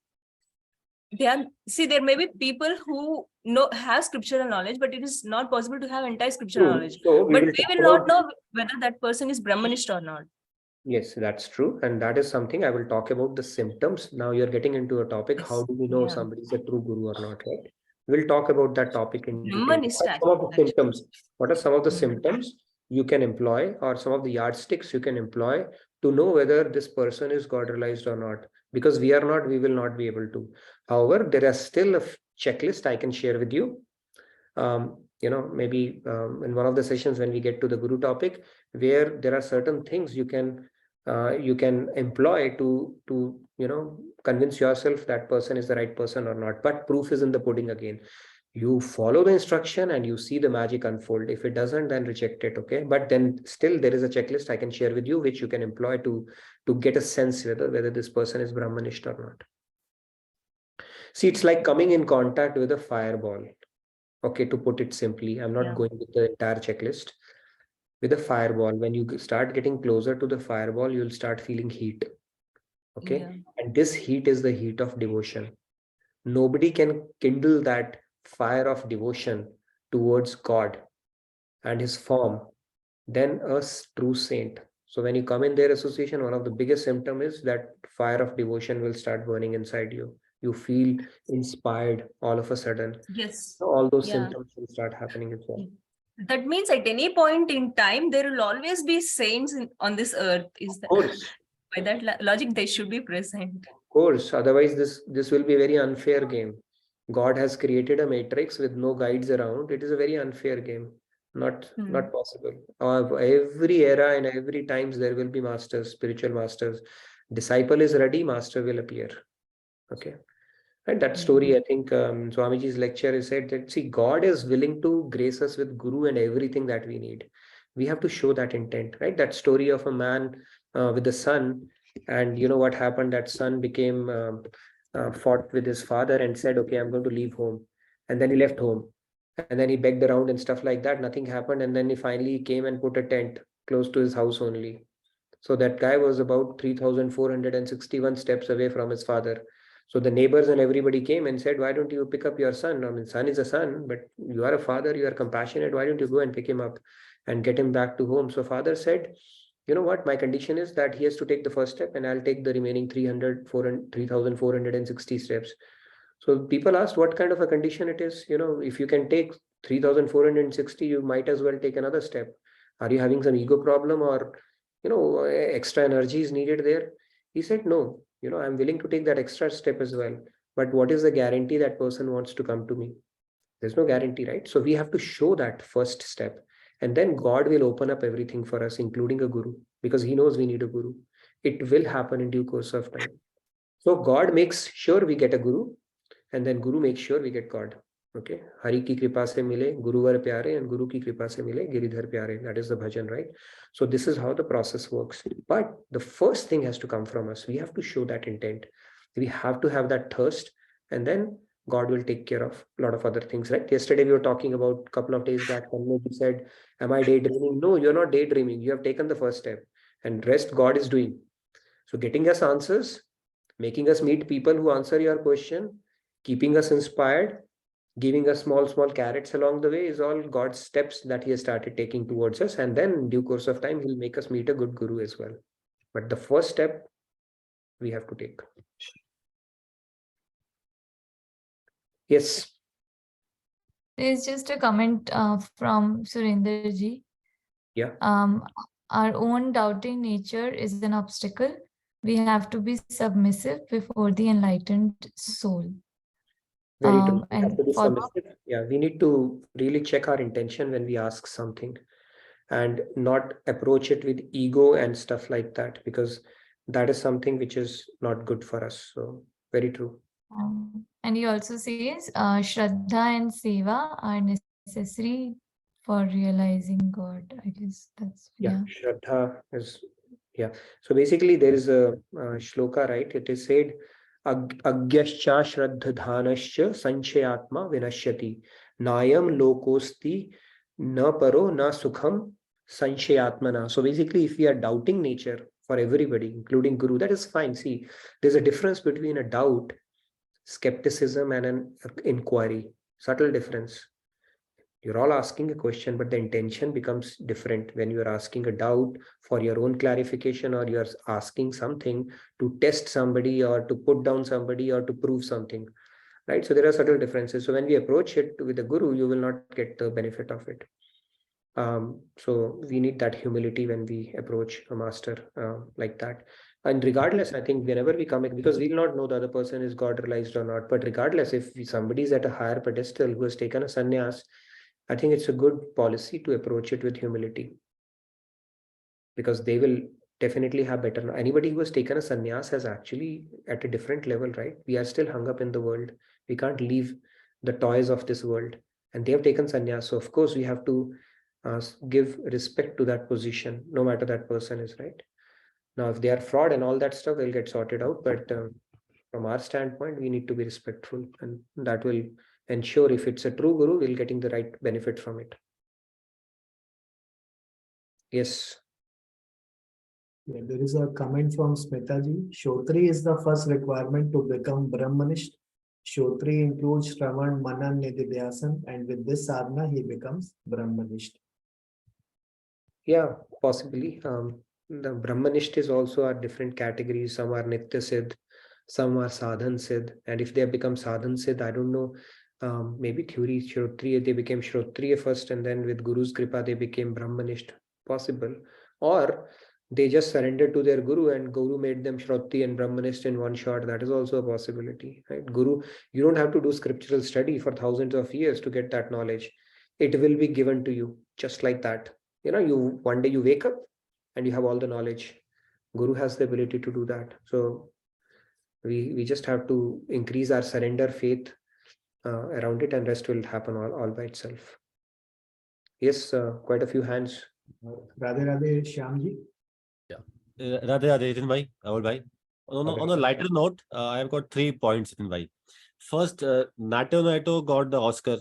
see, there may be people who know have scriptural knowledge, but it is not possible to have entire scriptural True. knowledge. So we But will we talk will not about, know whether that person is Brahmanist or not. yes, that's true. And that is something I will talk about the symptoms. Now you're getting into a topic. How Yes. do we know Yeah. somebody is a true guru or not, right? We'll talk about that topic in detail. Brahmanist What are some of the actually. symptoms? What are some of the Mm. symptoms you can employ, or some of the yardsticks you can employ to know whether this person is God realized or not? Because we are not, we will not be able to. However, there is still a checklist I can share with you. Maybe in one of the sessions when we get to the guru topic, where there are certain things you can employ to convince yourself that person is the right person or not. But proof is in the pudding again. You follow the instruction and you see the magic unfold. If it doesn't, then reject it. Okay, but then still there is a checklist I can share with you which you can employ to get a sense whether this person is Brahmanist or not. See, it's like coming in contact with a fireball. Okay, to put it simply, I'm not Yeah. going with the entire checklist. With a fireball, when you start getting closer to the fireball, you'll start feeling heat. Okay, Yeah. and this heat is the heat of devotion. Nobody can kindle that fire of devotion towards God and his form than a true saint. So when you come in their association, one of the biggest symptom is that fire of devotion will start burning inside you. You feel inspired all of a sudden. Yes. So all those Yeah. symptoms will start happening as well. That means at any point in time, there will always be saints on this earth. Is that Of course. by that logic, they should be present. Course, otherwise this will be a very unfair game. God has created a matrix with no guides around. It is a very unfair game. Not possible. Every era and every times there will be masters, spiritual masters. Disciple is ready, master will appear. Okay. And that story, I think Swamiji's lecture is said that, see, God is willing to grace us with guru and everything that we need. We have to show that intent, right? That story of a man with the son, and you know what happened? That son became fought with his father and said, "Okay, I'm going to leave home," and then he left home, and then he begged around and stuff like that. Nothing happened, and then he finally came and put a tent close to his house only. So that guy was about 3,461 steps away from his father. So the neighbors and everybody came and said, "Why don't you pick up your son? I mean, son is a son, but you are a father, you are compassionate. Why don't you go and pick him up and get him back to home?" So father said, "You know what? My condition is that he has to take the first step and I'll take the remaining 3,460 steps." So people asked what kind of a condition it is. If you can take 3,460, you might as well take another step. Are you having some ego problem, or extra energy is needed there? He said, "No, I'm willing to take that extra step as well. But what is the guarantee that person wants to come to me?" There's no guarantee, right? So we have to show that first step. And then God will open up everything for us, including a guru, because he knows we need a guru. It will happen in due course of time. So God makes sure we get a guru, and then guru makes sure we get God. Okay, Hari ki kripa se mile guruvar pyare, and guru ki kripa se mile giridhar pyare. That is the bhajan, right? So this is how the process works. But the first thing has to come from us. We have to show that intent. We have to have that thirst, and then God will take care of a lot of other things, right? Yesterday we were talking about a couple of days back, and you said, "Am I daydreaming?" No, you're not daydreaming. You have taken the first step, and rest God is doing. So getting us answers, making us meet people who answer your question, keeping us inspired, giving us small carrots along the way is all God's steps that he has started taking towards us. And then in due course of time, he'll make us meet a good guru as well. But the first step we have to take. Yes. There's just a comment from Surinder ji. Yeah. Our own doubting nature is an obstacle. We have to be submissive before the enlightened soul. Very true. We have And to be follow up. submissive. Yeah, we need to really check our intention when we ask something, and not approach it with ego and stuff like that, because that is something which is not good for us. So very true. And he also says, Shraddha and Seva are necessary for realizing God. I guess that's, Yeah, Shraddha is, yeah. So basically there is a shloka, right? It is said, Agyascha shraddhadhanascha sanchayatma vinashyati. Nayam lokosti na paro na sukham sanchayatmana. So basically, if we are doubting nature for everybody, including Guru, that is fine. See, there's a difference between a doubt, skepticism, and an inquiry. Subtle difference. You're all asking a question, but the intention becomes different when you're asking a doubt for your own clarification, or you're asking something to test somebody or to put down somebody or to prove something, right? So there are subtle differences. So when we approach it with a guru, you will not get the benefit of it. So we need that humility when we approach a master like that. And regardless, I think whenever we come in, because we'll not know the other person is God realized or not, but regardless, if somebody is at a higher pedestal who has taken a sannyas, I think it's a good policy to approach it with humility, because they will definitely have better. Anybody who has taken a sannyas has actually at a different level, right? We are still hung up in the world. We can't leave the toys of this world, and they have taken sannyas. So of course we have to give respect to that position, no matter that person is, right? Now, if they are fraud and all that stuff, they'll get sorted out. But from our standpoint, we need to be respectful, and that will ensure if it's a true guru, we're getting the right benefit from it. Yes. Yeah, there is a comment from Smitaji. Shotri is the first requirement to become Brahmanist. Shotri includes Shravan, Manan, Nididhyasan, and with this sadhana, he becomes Brahmanist. Yeah, possibly. The Brahmanistas also are different categories. Some are Nitya Siddh, some are Sadhan Siddh. And if they have become Sadhan Siddh, I don't know, maybe theory, Shrotriya, they became Shrotriya first, and then with Guru's Kripa, they became Brahmanist. Possible. Or they just surrendered to their Guru and Guru made them Shroti and Brahmanist in one shot. That is also a possibility, right? Guru, you don't have to do scriptural study for thousands of years to get that knowledge. It will be given to you just like that. You one day you wake up and you have all the knowledge. Guru has the ability to do that. So we just have to increase our surrender faith around it, and rest will happen all by itself. Yes, quite a few hands. Radhe Radhe Shyamji. Yeah. Radhe Radhe, Nitin bhai, Rahul bhai. On a lighter note, I've got 3 points, Nitin bhai. First, Nato got the Oscar,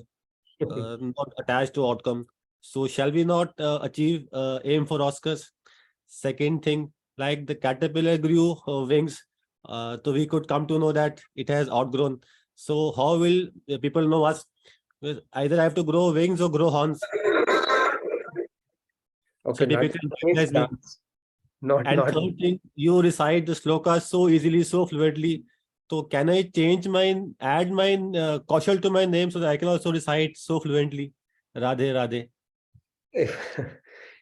not attached to outcome. So shall we not achieve aim for Oscars? Second thing, like the caterpillar grew wings, so we could come to know that it has outgrown. So how will people know us? Well, either I have to grow wings or grow horns. Okay, and third thing, you recite the slokas so easily, so fluently. So can I change mine, add mine kaushal to my name so that I can also recite so fluently? Radhe Radhe.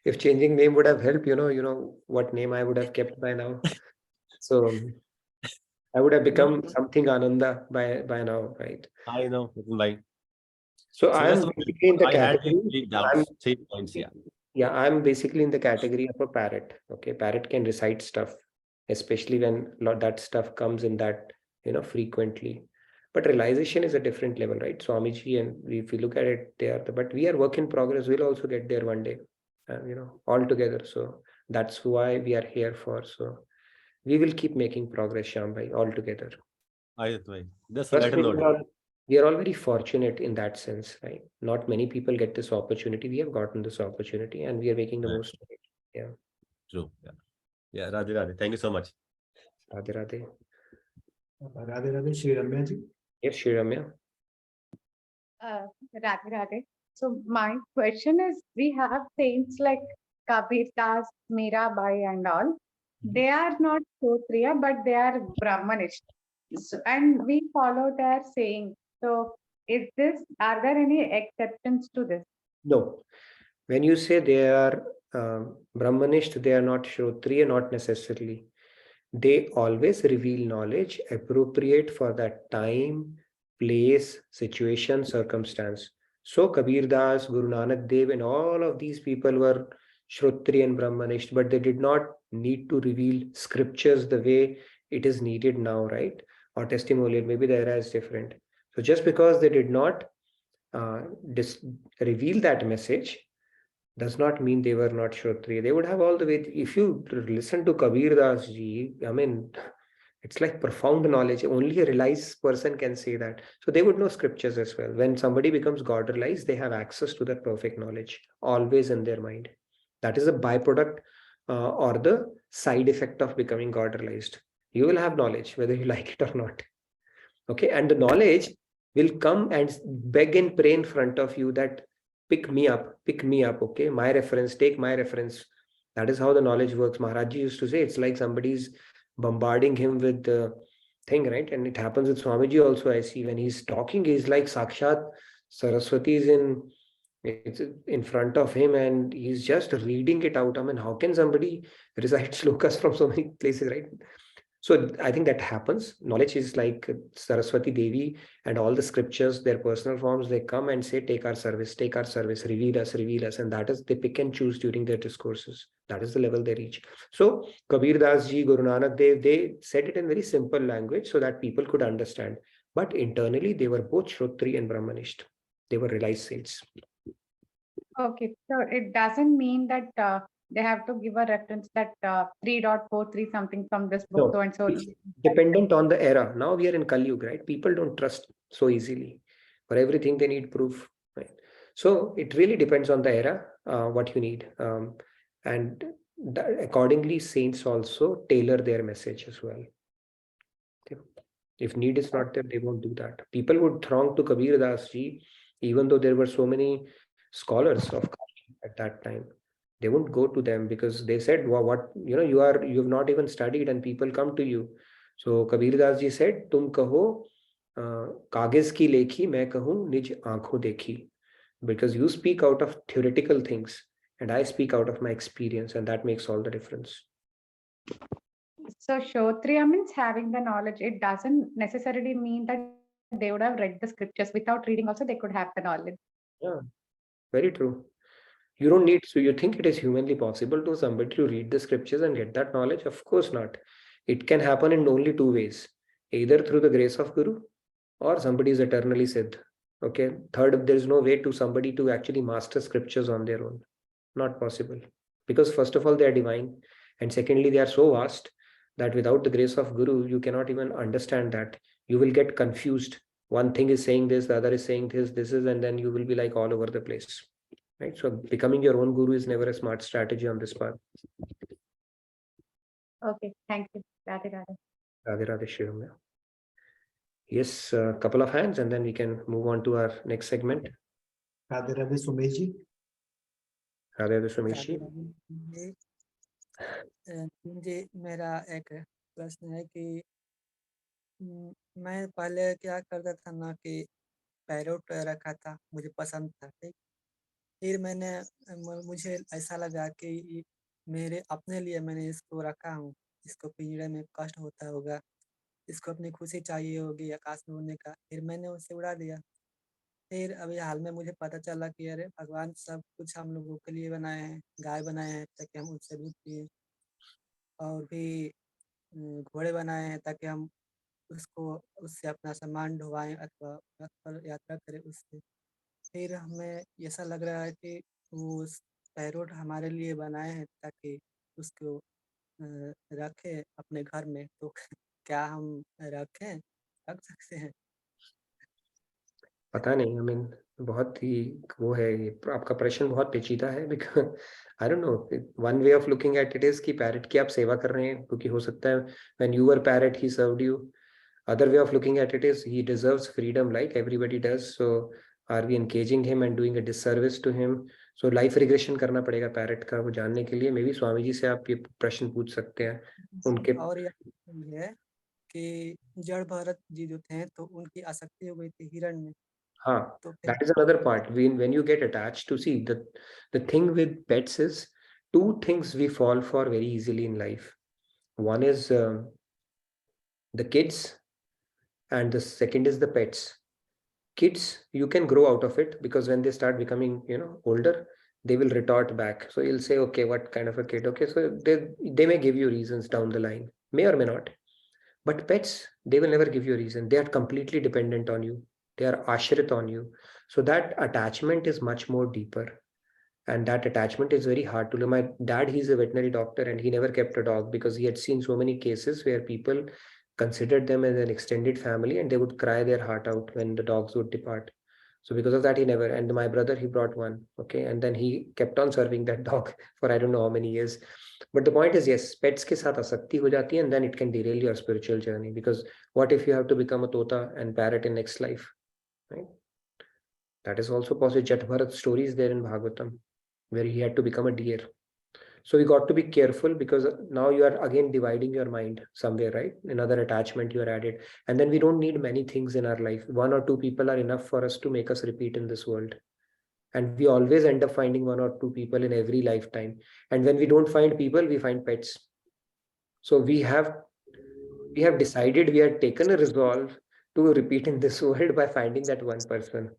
If changing name would have helped, you know what name I would have kept by now. So I would have become something Ananda by now, right? I know, right. So I am basically in the category. I'm basically in the category of a parrot. Okay, parrot can recite stuff, especially when that stuff comes in that frequently. But realization is a different level, right? Swamiji, and if we look at it, but we are work in progress. We'll also get there one day, all together. So that's why we are here for. So we will keep making progress, Shyambhai, all together. That's a better note. We are all very fortunate in that sense, right? Not many people get this opportunity. We have gotten this opportunity, and we are making the most of it. Yeah. True. Yeah. Radhe Radhe. Thank you so much. Radhe Radhe. Radhe Radhe Shri Ramya ji. Yes, Shri Ramya. Radhe Radhe. So my question is, we have saints like Kabir Das, Mirabai and all. They are not Kshatriya, but they are Brahmanist. So, and we follow their saying. So are there any exceptions to this? No. When you say they are Brahmanist, they are not Shrotriya, not necessarily. They always reveal knowledge appropriate for that time, place, situation, circumstance. So Kabir Das, Guru Nanak Dev, and all of these people were Shrotriya and Brahmanist, but they did not need to reveal scriptures the way it is needed now, right? Or testimonial, maybe the era is different. So just because they did not reveal that message does not mean they were not Shrotriya. They would have all the way. If you listen to Kabir Das ji, I mean, It's like profound knowledge. Only a realized person can say that. So they would know scriptures as well. When somebody becomes God realized, they have access to that perfect knowledge always in their mind. That is a byproduct or the side effect of becoming God realized. You will have knowledge whether you like it or not. Okay, and the knowledge will come and beg and pray in front of you that pick me up. Okay, my reference, take my reference. That is how the knowledge works. Maharaj Ji used to say it's like somebody's bombarding him with the thing, right? And it happens with Swamiji also. I see when he's talking, he's like Sakshat Saraswati is it's in front of him and he's just reading it out. I mean, how can somebody recite slokas from so many places, right? So I think that happens. Knowledge is like Saraswati Devi and all the scriptures, their personal forms, they come and say, take our service, reveal us. And that is, they pick and choose during their discourses. That is the level they reach. So Kabir Das Ji, Guru Nanak Dev, they said it in very simple language so that people could understand. But internally, they were both Shrotri and Brahmanist. They were realized saints. Okay, so it doesn't mean that they have to give a reference that 3.43 something from this book, No, so and so. it's dependent on the era. Now we are in Kali Yuga, right? People don't trust so easily. For everything, they need proof, right? So it really depends on the era, what you need. And accordingly, saints also tailor their message as well. Okay. If need is not there, they won't do that. People would throng to Kabir Das Ji, even though there were so many scholars of Kashi at that time. They won't go to them because they said, well, what, you have not even studied and people come to you. So Kabir Das Ji said, Tum kaho, kagiz ki lekhi, main kahun, nij aankhon dekhi. Because you speak out of theoretical things and I speak out of my experience, and that makes all the difference. So Shrotriya means having the knowledge. It doesn't necessarily mean that they would have read the scriptures. Without reading also, they could have the knowledge. Yeah, very true. You don't need, so you think it is humanly possible to somebody to read the scriptures and get that knowledge? Of course not. It can happen in only two ways, either through the grace of Guru or somebody is eternally Siddh. Okay. Third, there is no way to somebody to actually master scriptures on their own. Not possible. Because first of all, they are divine. And secondly, they are so vast that without the grace of Guru, you cannot even understand that. You will get confused. One thing is saying this, the other is saying this is, and then you will be like all over the place. Right? So becoming your own guru is never a smart strategy on this path. Okay, thank you. Radhe Radhe. Radhe Radhe Shri Ram. Yes, a couple of hands and then we can move on to our next segment. Radhe Radhe Sumeji. Radhe Radhe Sumeshi. जी मेरा एक प्रश्न है कि मैं पहले क्या करता था ना कि पैरोट रखा था, मुझे पसंद था, ठीक। फिर मुझे ऐसा लगा कि मेरे अपने लिए मैंने इसको रखा हूँ, इसको पिंजरे में कष्ट होता होगा, इसको अपनी खुशी चाहिए होगी आकाश में उड़ने का, फिर मैंने उसे उड़ा दिया। फिर अभी हाल में मुझे पता चला कि अरे भगवान सब कुछ हम लोगों के लिए बनाए हैं, गाय बनाए हैं ताकि हम उससे दूध पिए, और भी घोड़े बनाए हैं ताकि हम उससे अपना सामान ढोवाएं अथवा रथ पर यात्रा करें उससे। फिर हमें ऐसा लग रहा है कि वो पैरोट हमारे लिए बनाए हैं ताकि उसको रखें अपने घर में, तो क्या हम रख सकते हैं? पता नहीं, आई मीन बहुत ही वो है, आपका प्रश्न बहुत पेचीदा है। Because I don't know, one way of looking at it is कि पैरेट की आप सेवा कर रहे हैं क्योंकि हो सकता है when you were parrot he served you. Other way of looking at it is he deserves freedom like everybody does, so are we engaging him and doing a disservice to him? So life regression करना पड़ेगा parrot का वो जानने के लिए। May be Swami ji से आप ये प्रश्न पूछ सकते हैं उनके। और यह है कि जड़ भरत जी जो थे तो उनकी आसक्ति हो गई थी हिरण में। हाँ, तो that is another part. When you get attached to, see, the thing with pets is two things we fall for very easily in life. One is the kids, and the second is the pets. Kids, you can grow out of it because when they start becoming, older, they will retort back. So you'll say, okay, what kind of a kid? Okay, so they may give you reasons down the line, may or may not. But pets, they will never give you a reason. They are completely dependent on you. They are ashrit on you. So that attachment is much more deeper. And that attachment is very hard to live. My dad, he's a veterinary doctor and he never kept a dog because he had seen so many cases where people considered them as an extended family, and they would cry their heart out when the dogs would depart. So because of that, he never, and my brother, he brought one. Okay. And then he kept on serving that dog for I don't know how many years. But the point is, yes, pets ke saath asakti ho jati hai, and then it can derail your spiritual journey. Because what if you have to become a tota and parrot in next life, right? That is also possible. Jat Bharat story is there in Bhagavatam, where he had to become a deer. So we got to be careful, because now you are again dividing your mind somewhere, right? Another attachment you are added. And then we don't need many things in our life. One or two people are enough for us to make us repeat in this world. And we always end up finding one or two people in every lifetime. And when we don't find people, we find pets. So we have decided, we have taken a resolve to repeat in this world by finding that one person.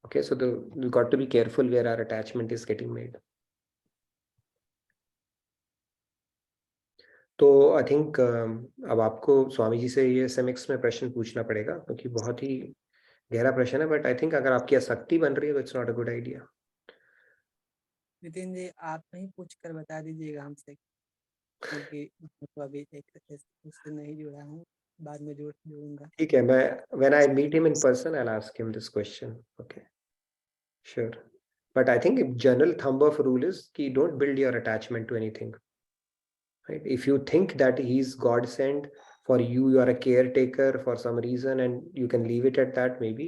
Okay, so we got to be careful where our attachment is getting made. तो I think अब आपको स्वामी जी से ये SMX में प्रश्न पूछना पड़ेगा, क्योंकि बहुत ही गहरा प्रश्न है, बट आई थिंक अगर आपकी आसक्ति बन रही है तो it's not a good idea. Nitin ji, आप ही पूछ कर बता दीजिएगा हमसे, क्योंकि तो अभी उससे नहीं जुड़ा हूँ, बाद में जुड़ूंगा। ठीक है, मैं when I meet him in person I will ask him this question. Okay, sure. But I think general thumb of rule is कि don't build your attachment to anything, right? If you think that he's God sent for you, you are a caretaker for some reason, and you can leave it at that, maybe.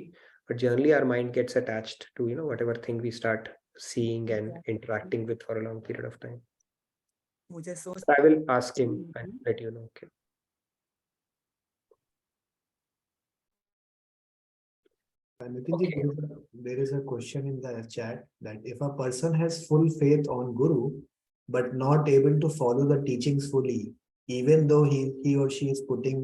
But generally our mind gets attached to, whatever thing we start seeing and interacting with for a long period of time. मुझे सोच, I will ask him and let you know. Okay. Nitinji, there is a question in the chat that if a person has full faith on Guru, but not able to follow the teachings fully, even though he or she is putting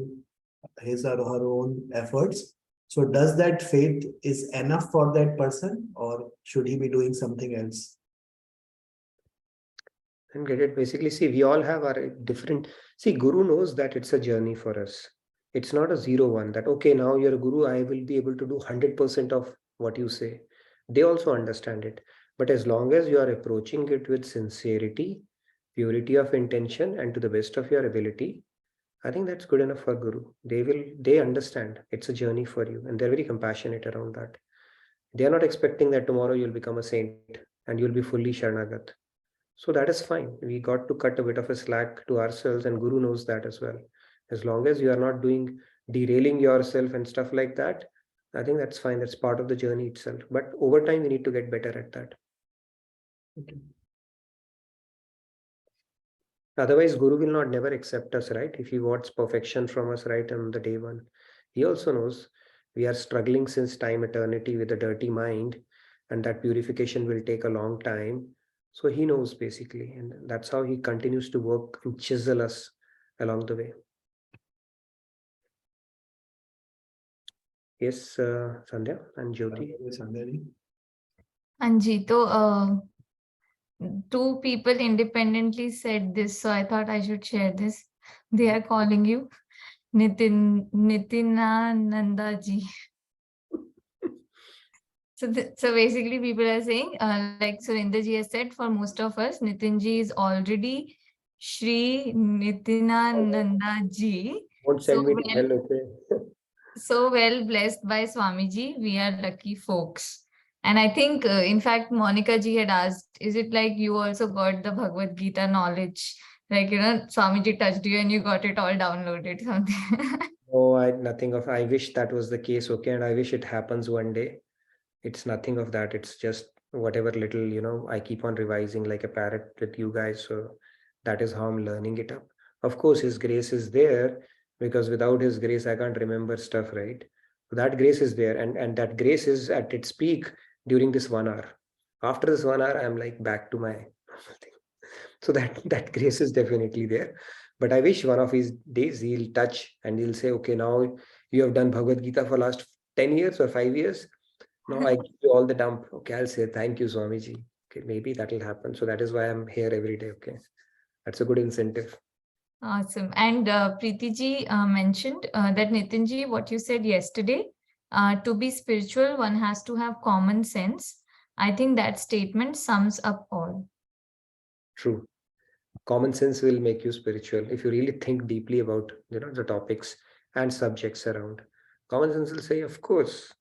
his or her own efforts, so does that faith is enough for that person, or should he be doing something else? And get it. Basically, see, we all have our different. See, Guru knows that it's a journey for us. It's not a 0-1 that, okay, now you're a Guru, I will be able to do 100% of what you say. They also understand it. But as long as you are approaching it with sincerity, purity of intention, and to the best of your ability, I think that's good enough for Guru. They understand it's a journey for you, and they're very compassionate around that. They are not expecting that tomorrow you'll become a saint and you'll be fully Sharanagat. So that is fine. We got to cut a bit of a slack to ourselves, and Guru knows that as well. As long as you are not derailing yourself and stuff like that, I think that's fine. That's part of the journey itself. But over time, we need to get better at that. Okay. Otherwise, Guru will not never accept us, right? If he wants perfection from us right on the day one. He also knows we are struggling since time eternity with a dirty mind, and that purification will take a long time. So he knows basically, and that's how he continues to work and chisel us along the way. Yes, Sandhya and Jyoti. Anji, so two people independently said this, so I thought I should share this. They are calling you Nitinananda ji. So basically people are saying, like Surinder ji has said, for most of us, Nitin ji is already Shri Nitinananda ji. Won't send me to hell, okay? So well blessed by Swamiji, we are lucky folks. And I think, in fact, Monica ji had asked, is it like you also got the Bhagavad Gita knowledge? Like, Swamiji touched you and you got it all downloaded, something. Oh, I wish that was the case, okay? And I wish it happens one day. It's nothing of that. It's just whatever little, I keep on revising like a parrot with you guys. So that is how I'm learning it up. Of course, His grace is there, because without His grace, I can't remember stuff, right? So that grace is there. And that grace is at its peak during this 1 hour. After this 1 hour, I'm like back to my thing. So that grace is definitely there. But I wish one of these days he'll touch and he'll say, okay, now you have done Bhagavad Gita for last 10 years or 5 years. Now I give you all the dump. Okay, I'll say thank you, Swamiji. Okay, maybe that will happen. So that is why I'm here every day. Okay, that's a good incentive. Awesome. And Preeti ji mentioned that Nitin ji, what you said yesterday, to be spiritual, one has to have common sense. I think that statement sums up all. True. Common sense will make you spiritual if you really think deeply about the topics. and subjects around. Common sense will say, of course,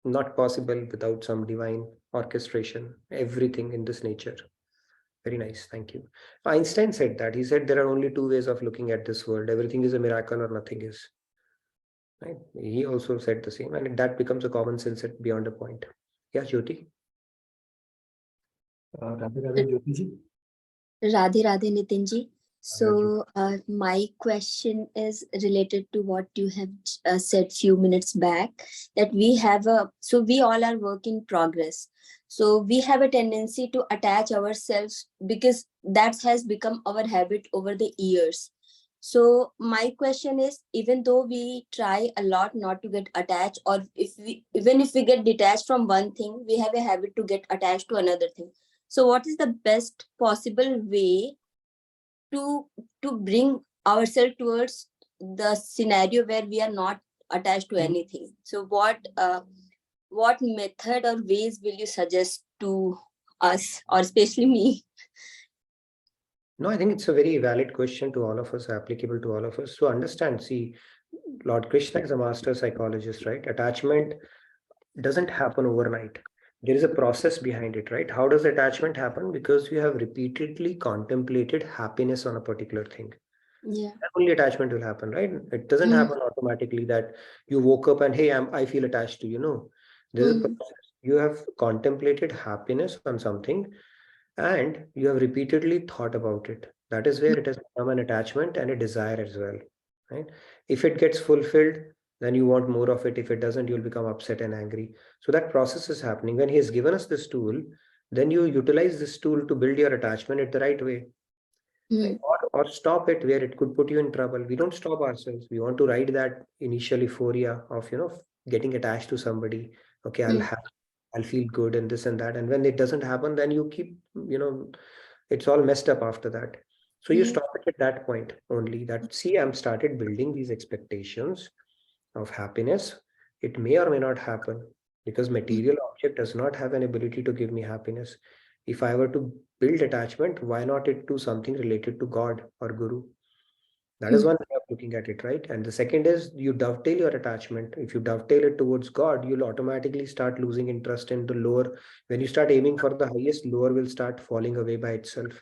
not possible without some divine orchestration, everything in this nature. Very nice, thank you. Einstein said that. He said there are only two ways of looking at this world. Everything is a miracle or nothing is. Right? He also said the same, and that becomes a common sense at beyond a point. Yeah, Jyoti? Radhe Radhe Jyoti ji. Radhe Radhe Nitin ji. Radhe. So my question is related to what you have said few minutes back, that we all are work in progress. So we have a tendency to attach ourselves because that has become our habit over the years. So my question is, even though we try a lot not to get attached, or even if we get detached from one thing, we have a habit to get attached to another thing. So what is the best possible way to bring ourselves towards the scenario where we are not attached to anything? So what method or ways will you suggest to us, or especially me? No, I think it's a very valid question to all of us, applicable to all of us. So understand, see, Lord Krishna is a master psychologist, right? Attachment doesn't happen overnight. There is a process behind it, right? How does attachment happen? Because you have repeatedly contemplated happiness on a particular thing. Yeah. That only attachment will happen, right? It doesn't happen automatically that you woke up and, hey, I feel attached to you. There's a process. You have contemplated happiness on something and you have repeatedly thought about it. That is where it has become an attachment and a desire as well, right? If it gets fulfilled, then you want more of it. If it doesn't, you'll become upset and angry. So that process is happening. When he has given us this tool, then you utilize this tool to build your attachment in the right way. Right? Or stop it where it could put you in trouble. We don't stop ourselves. We want to ride that initial euphoria of getting attached to somebody. Okay, I'll feel good and this and that. And when it doesn't happen, then you keep, it's all messed up after that. So you stop it at that point only, that see, I'm started building these expectations of happiness. It may or may not happen because material object does not have an ability to give me happiness. If I were to build attachment, why not it to something related to God or Guru? That is one way of looking at it, right? And the second is you dovetail your attachment. If you dovetail it towards God, you'll automatically start losing interest in the lower. When you start aiming for the highest, lower will start falling away by itself.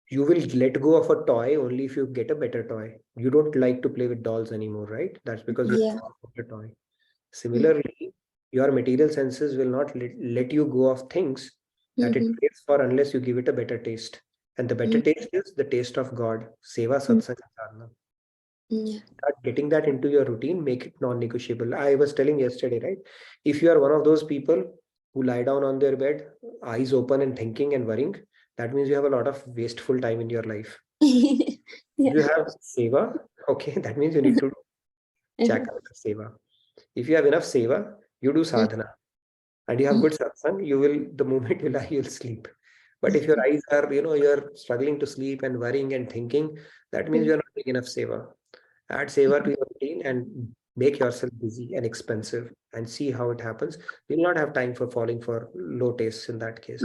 You will let go of a toy only if you get a better toy. You don't like to play with dolls anymore, right? That's because you have a better toy. Similarly, your material senses will not let you go of things that it craves for unless you give it a better taste. And the better taste is the taste of God. Seva, satsang, sadhana. Start getting that into your routine, make it non-negotiable. I was telling yesterday, right? If you are one of those people who lie down on their bed, eyes open and thinking and worrying, that means you have a lot of wasteful time in your life. If you have seva, okay, that means you need to check out the seva. If you have enough seva, you do sadhana. And you have good satsang, the moment you lie, you'll sleep. But if your eyes are, you're struggling to sleep and worrying and thinking, that means you're not doing enough seva. Add seva to your routine and make yourself busy and expensive and see how it happens. You'll not have time for falling for low tastes in that case.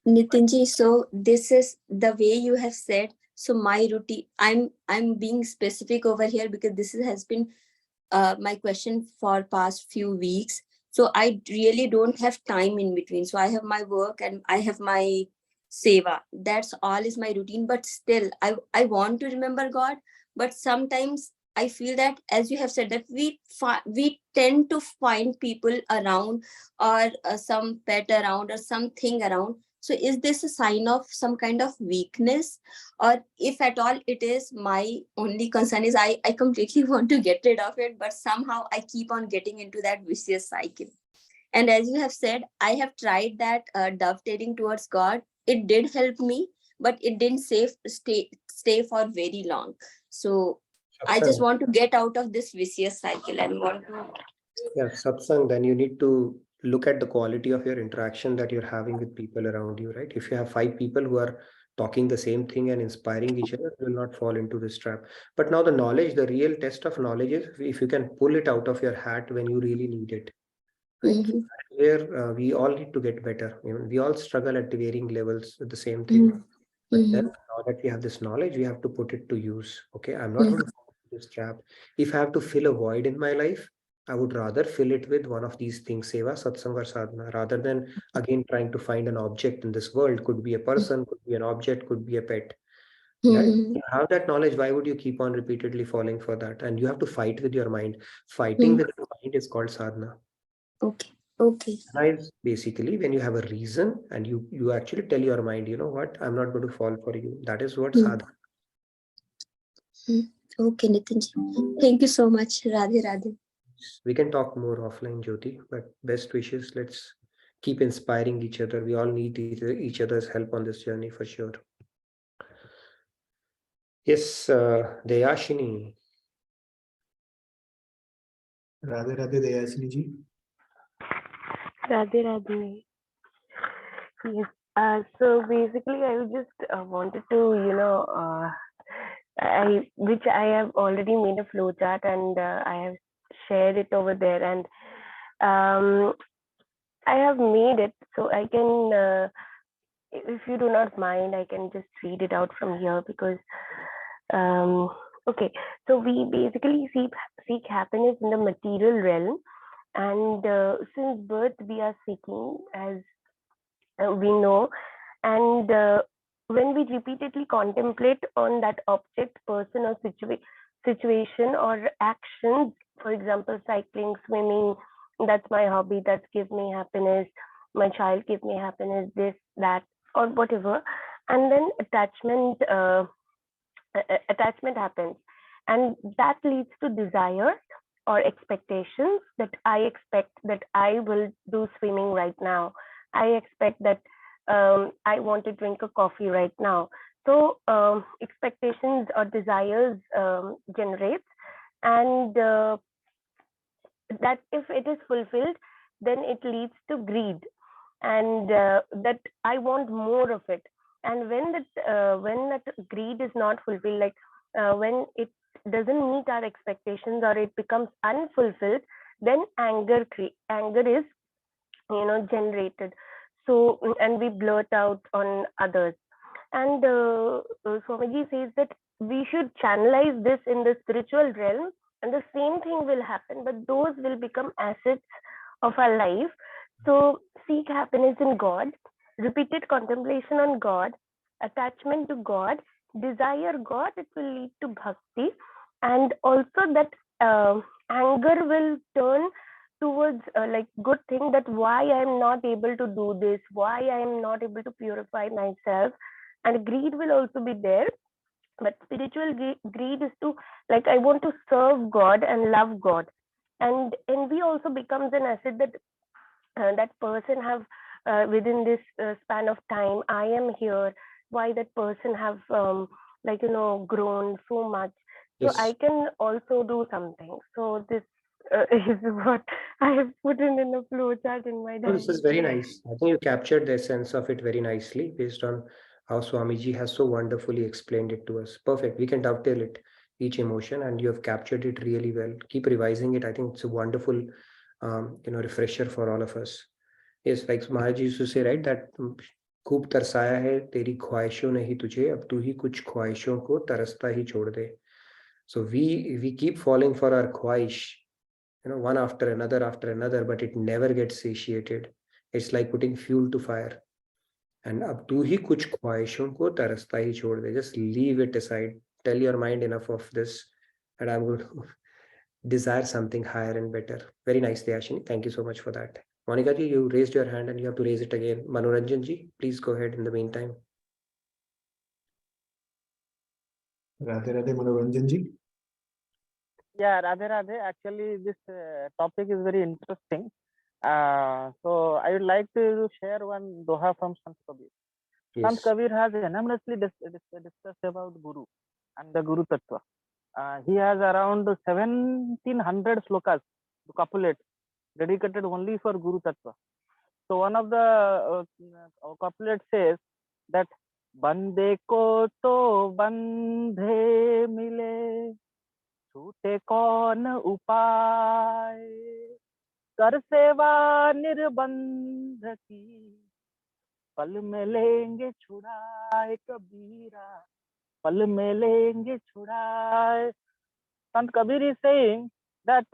Nitinji, so this is the way you have said. So my routine, I'm being specific over here because this has been my question for past few weeks. So I really don't have time in between. So I have my work and I have my seva. That's all is my routine. But still, I want to remember God. But sometimes I feel that, as you have said, that we tend to find people around, or some pet around, or something around. So is this a sign of some kind of weakness? Or if at all it is, my only concern is I completely want to get rid of it, but somehow I keep on getting into that vicious cycle. And as you have said, I have tried that dovetailing towards God. It did help me, but it didn't stay for very long. So I just want to get out of this vicious cycle and want to. Yeah, satsang, then you need to look at the quality of your interaction that you're having with people around you, right? If you have 5 people who are talking the same thing and inspiring each other, you will not fall into this trap. But now the real test of knowledge is if you can pull it out of your hat when you really need it. Right? Where we all need to get better. We all struggle at varying levels with the same thing. But then now that we have this knowledge, we have to put it to use. Okay, I'm not going to this trap. If I have to fill a void in my life, I would rather fill it with one of these things, seva, satsang or sadhana, rather than again trying to find an object in this world. Could be a person, could be an object, could be a pet. Right? Mhm. You have that knowledge. Why would you keep on repeatedly falling for that? And you have to fight with your mind. Fighting with your mind is called sadhana. Okay. Okay. Sadhana is basically when you have a reason and you actually tell your mind, you know what, I'm not going to fall for you. That is what sadhana. Okay, Nitinji. Thank you so much. Radhe Radhe. We can talk more offline, Jyoti, but best wishes. Let's keep inspiring each other. We all need each other's help on this journey for sure. Yes, Dayashini. Radhe Radhe Dayashini ji. Radhe Radhe. Yes. So basically, I just wanted to, which I have already made a flow chart and I have shared it over there, and I have made it so I can, if you do not mind, I can just read it out from here because, okay, so we basically seek happiness in the material realm, and since birth we are seeking, as we know, and when we repeatedly contemplate on that object, person, or situation or actions, for example, cycling, swimming, that's my hobby, that gives me happiness, my child gives me happiness, this, that, or whatever, and then attachment happens, and that leads to desires or expectations, that I expect that I will do swimming right now, I expect that I want to drink a coffee right now. So expectations or desires generates, and that if it is fulfilled, then it leads to greed, and that I want more of it. And when that greed is not fulfilled, like when it doesn't meet our expectations or it becomes unfulfilled, then anger is generated. So, and we blurt out on others. And Swamiji says that we should channelize this in the spiritual realm, and the same thing will happen, but those will become assets of our life. So seek happiness in God, repeated contemplation on God, attachment to God, desire God, it will lead to bhakti, and also that anger will turn towards like good thing, that why I am not able to do this, why I am not able to purify myself, and greed will also be there. But spiritual greed is to, like, I want to serve God and love God, and envy also becomes an asset, that that person have within this span of time I am here, why that person have grown so much, so Yes. I can also do something. So this is what I have put in a flow chart in my Oh, this diary. is very nice. I think you captured the essence of it very nicely based on how Swamiji has so wonderfully explained it to us. Perfect. We can dovetail it, each emotion, and you have captured it really well. Keep revising it. I think it's a wonderful, refresher for all of us. Yes, like Maharaj used to say, right, that खूब तरसाया है तेरी ख्वाहिशों ने ही तुझे, अब तू ही कुछ ख्वाहिशों को तरसता ही छोड़ दे. So we keep falling for our khwahish, one after another, but it never gets satiated. It's like putting fuel to fire. And अब तू ही कुछ ख्वाहिशों को तरसता ही छोड़ दे. Just leave it aside. Tell your mind enough of this, and I'm going to desire something higher and better. Very nice, Dayashini. Thank you so much for that. Monica ji, you raised your hand and you have to raise it again. Manoranjan ji, please go ahead in the meantime. Radhe Radhe Manoranjan ji. Yeah, Radhe Radhe. Actually, this topic is very interesting. So I would like to share one doha from Sant Kabir. Yes. Sant Kabir has enormously discussed about Guru and the Guru Tattva. He has around 1700 slokas to copulate, dedicated only for Guru Tattva. So one of the couplet says that बंदे को तो बंधे मिले, छूटे कौन उपाय, कर सेवा निर्बंध की, पल में लेंगे छुड़ाए कबीरा, पल में लेंगे छुड़ाए. Sant Kabir is saying that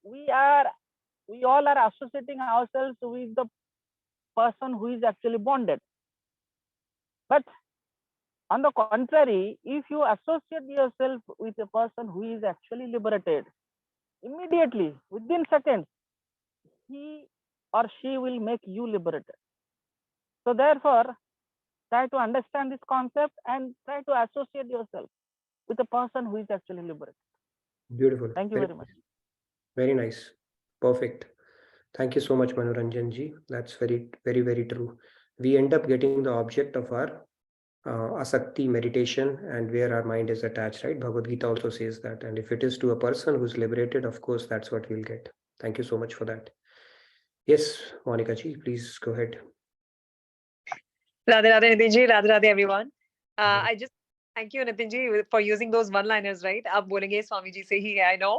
we all are associating ourselves with the person who is actually bonded. But on the contrary, if you associate yourself with a person who is actually liberated, immediately, within seconds, he or she will make you liberated. So therefore, try to understand this concept and try to associate yourself with a person who is actually liberated. Beautiful. Thank you very much. Very nice. Perfect. Thank you so much, Manoranjan ji. That's very, very, very true. We end up getting the object of our asakti meditation and where our mind is attached, right? Bhagavad Gita also says that. And if it is to a person who's liberated, of course, that's what we'll get. Thank you so much for that. Yes, Monica ji, please go ahead. Radhe Radhe Nitin ji, Radhe Radhe everyone. I just thank you Nitin ji for using those one-liners, right? आप बोलेंगे स्वामी जी से ही है, I know.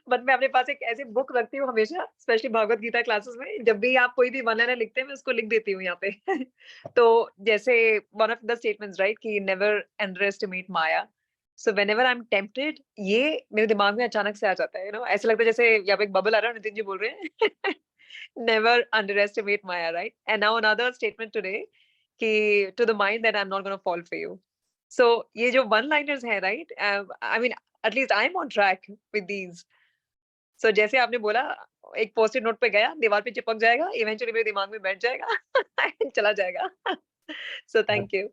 But मैं अपने पास एक ऐसी book रखती हूँ हमेशा, स्पेशली भगवत गीता क्लासेस में. जब भी आप कोई भी one-liner लिखते हैं, मैं उसको लिख देती हूँ यहाँ पे. तो जैसे one of the statements, right, कि never underestimate Maya. So whenever I'm tempted, ये मेरे दिमाग में अचानक से आ जाता है, you know, ऐसा लगता है जैसे यहाँ पे एक बबल आ रहा है, नितिन जी बोल रहे हैं. Never underestimate Maya, right? And now another statement today, कि to the mind that I'm not going to fall for you. So ये जो one-liners हैं, right? I mean, at least I'm on track with these. So जैसे आपने बोला, एक post-it note पे गया, दीवार पे चिपक जाएगा, eventually मेरे दिमाग में बैठ जाएगा, चला जाएगा. So thank you.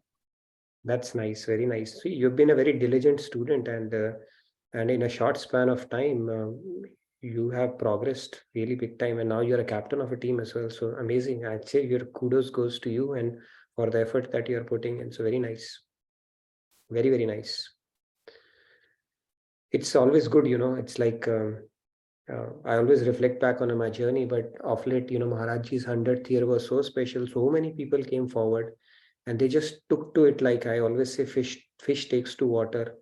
That's nice, very nice. See, you've been a very diligent student, and in a short span of time, you have progressed really big time, and now you're a captain of a team as well. So amazing. I'd say your kudos goes to you and for the effort that you're putting in. So very nice. Very, very nice. It's always good, you know, it's like I always reflect back on my journey, but of late, you know, Maharajji's 100th year was so special. So many people came forward and they just took to it. Like I always say, fish takes to water.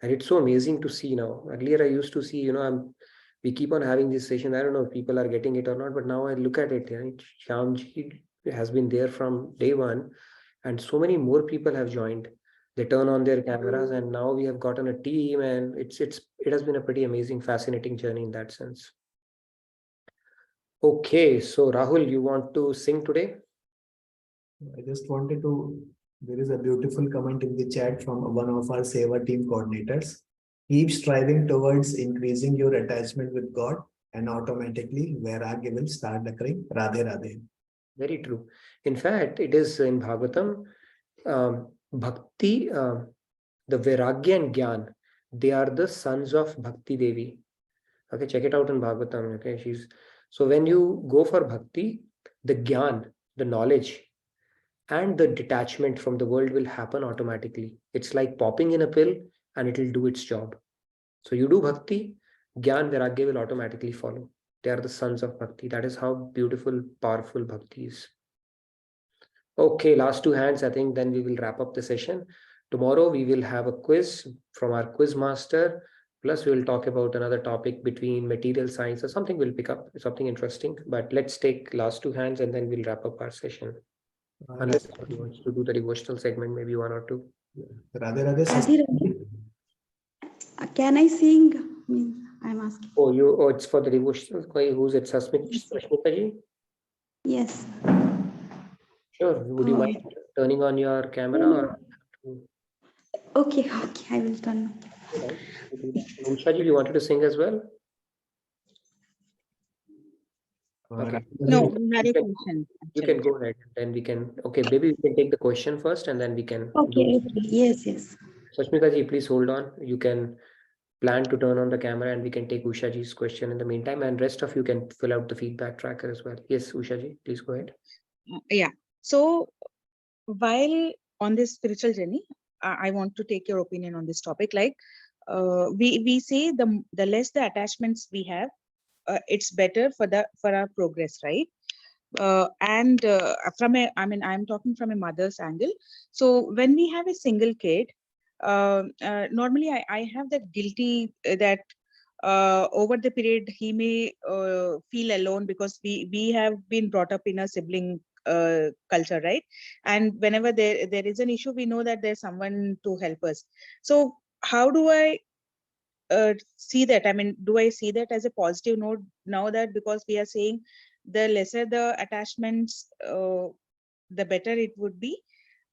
And it's so amazing to see now. Earlier, I used to see, you know, we keep on having this session. I don't know if people are getting it or not, but now I look at it. Right? Shyamji has been there from day one, and so many more people have joined. They turn on their cameras, and now we have gotten a team, and it has been a pretty amazing, fascinating journey in that sense. Okay, so Rahul, you want to sing today? I just wanted to, there is a beautiful comment in the chat from one of our Seva team coordinators. Keep striving towards increasing your attachment with God, and automatically Vairagya will start occurring. Radhe Radhe. Very true. In fact, it is in Bhagavatam, Bhakti, the Vairagya and Gyan, they are the sons of Bhakti Devi. Okay, check it out in Bhagavatam. Okay, so when you go for Bhakti, the Gyan, the knowledge, and the detachment from the world will happen automatically. It's like popping in a pill and it will do its job. So you do Bhakti, Gyan, Vairagya will automatically follow. They are the sons of Bhakti. That is how beautiful, powerful Bhakti is. Okay, last two hands, I think then we will wrap up the session. Tomorrow we will have a quiz from our quiz master. Plus we will talk about another topic between material science or something we'll pick up, something interesting. But let's take last two hands and then we'll wrap up our session. Unless somebody wants to do the devotional segment, maybe one or two. Radhe Radhe. Can I sing? I'm asking. Oh, it's for the devotional. Who's it? Susmita ji? Yes. Sure. Would you mind turning on your camera? Or... Okay, I will turn. Usha ji, you wanted to sing as well? Okay. No, not a question. You can go ahead and then we can, okay, maybe we can take the question first and then we can. Okay, yes. Susmita ji, please hold on. You can plan to turn on the camera and we can take Usha ji's question in the meantime, and rest of you can fill out the feedback tracker as well. Yes, Usha ji, please go ahead. Yeah. So while on this spiritual journey, I want to take your opinion on this topic. Like we say the less the attachments we have, it's better for our progress, right? I'm talking from a mother's angle. So when we have a single kid, normally I have that guilty that over the period he may feel alone because we have been brought up in a sibling culture, right? And whenever there is an issue, we know that there's someone to help us. So how do I see that? I mean, do I see that as a positive note now, that because we are saying the lesser the attachments, the better it would be?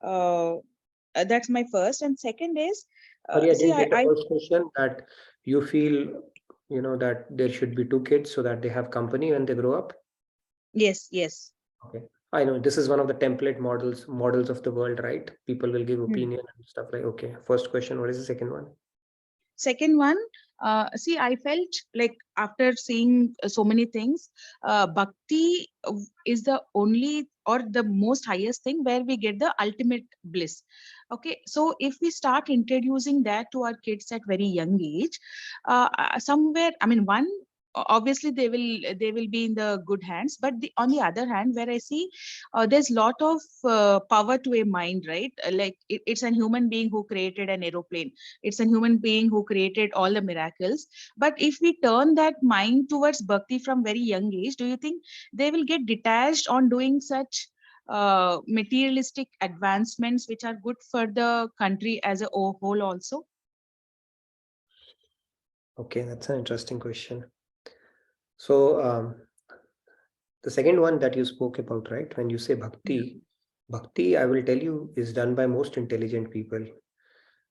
That's my first. And second is, Sorry, I see, didn't get the I first question, that you feel, that there should be 2 kids so that they have company when they grow up. yes, yes. Okay. I know this is one of the template models of the world, right? People will give Hmm. opinion and stuff like, okay, first question, what is the second one? Second one, see, I felt like after seeing so many things, bhakti is the only or the most highest thing where we get the ultimate bliss. Okay, so if we start introducing that to our kids at very young age, somewhere, I mean, one, obviously they will be in the good hands, but on the other hand, where I see there's lot of power to a mind, right? Like it's a human being who created an aeroplane, it's a human being who created all the miracles. But if we turn that mind towards bhakti from very young age, do you think they will get detached on doing such materialistic advancements which are good for the country as a whole also? Okay, that's an interesting question. So the second one that you spoke about, right? When you say bhakti, I will tell you, is done by most intelligent people.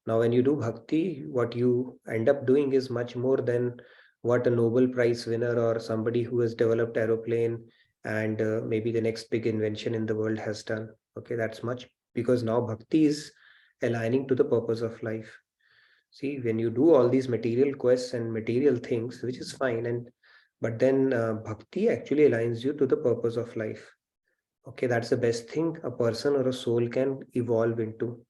Now, when you do bhakti, what you end up doing is much more than what a Nobel Prize winner or somebody who has developed aeroplane and maybe the next big invention in the world has done. Okay, that's much, because now bhakti is aligning to the purpose of life. See, when you do all these material quests and material things, which is fine, but then bhakti actually aligns you to the purpose of life. Okay, that's the best thing a person or a soul can evolve into.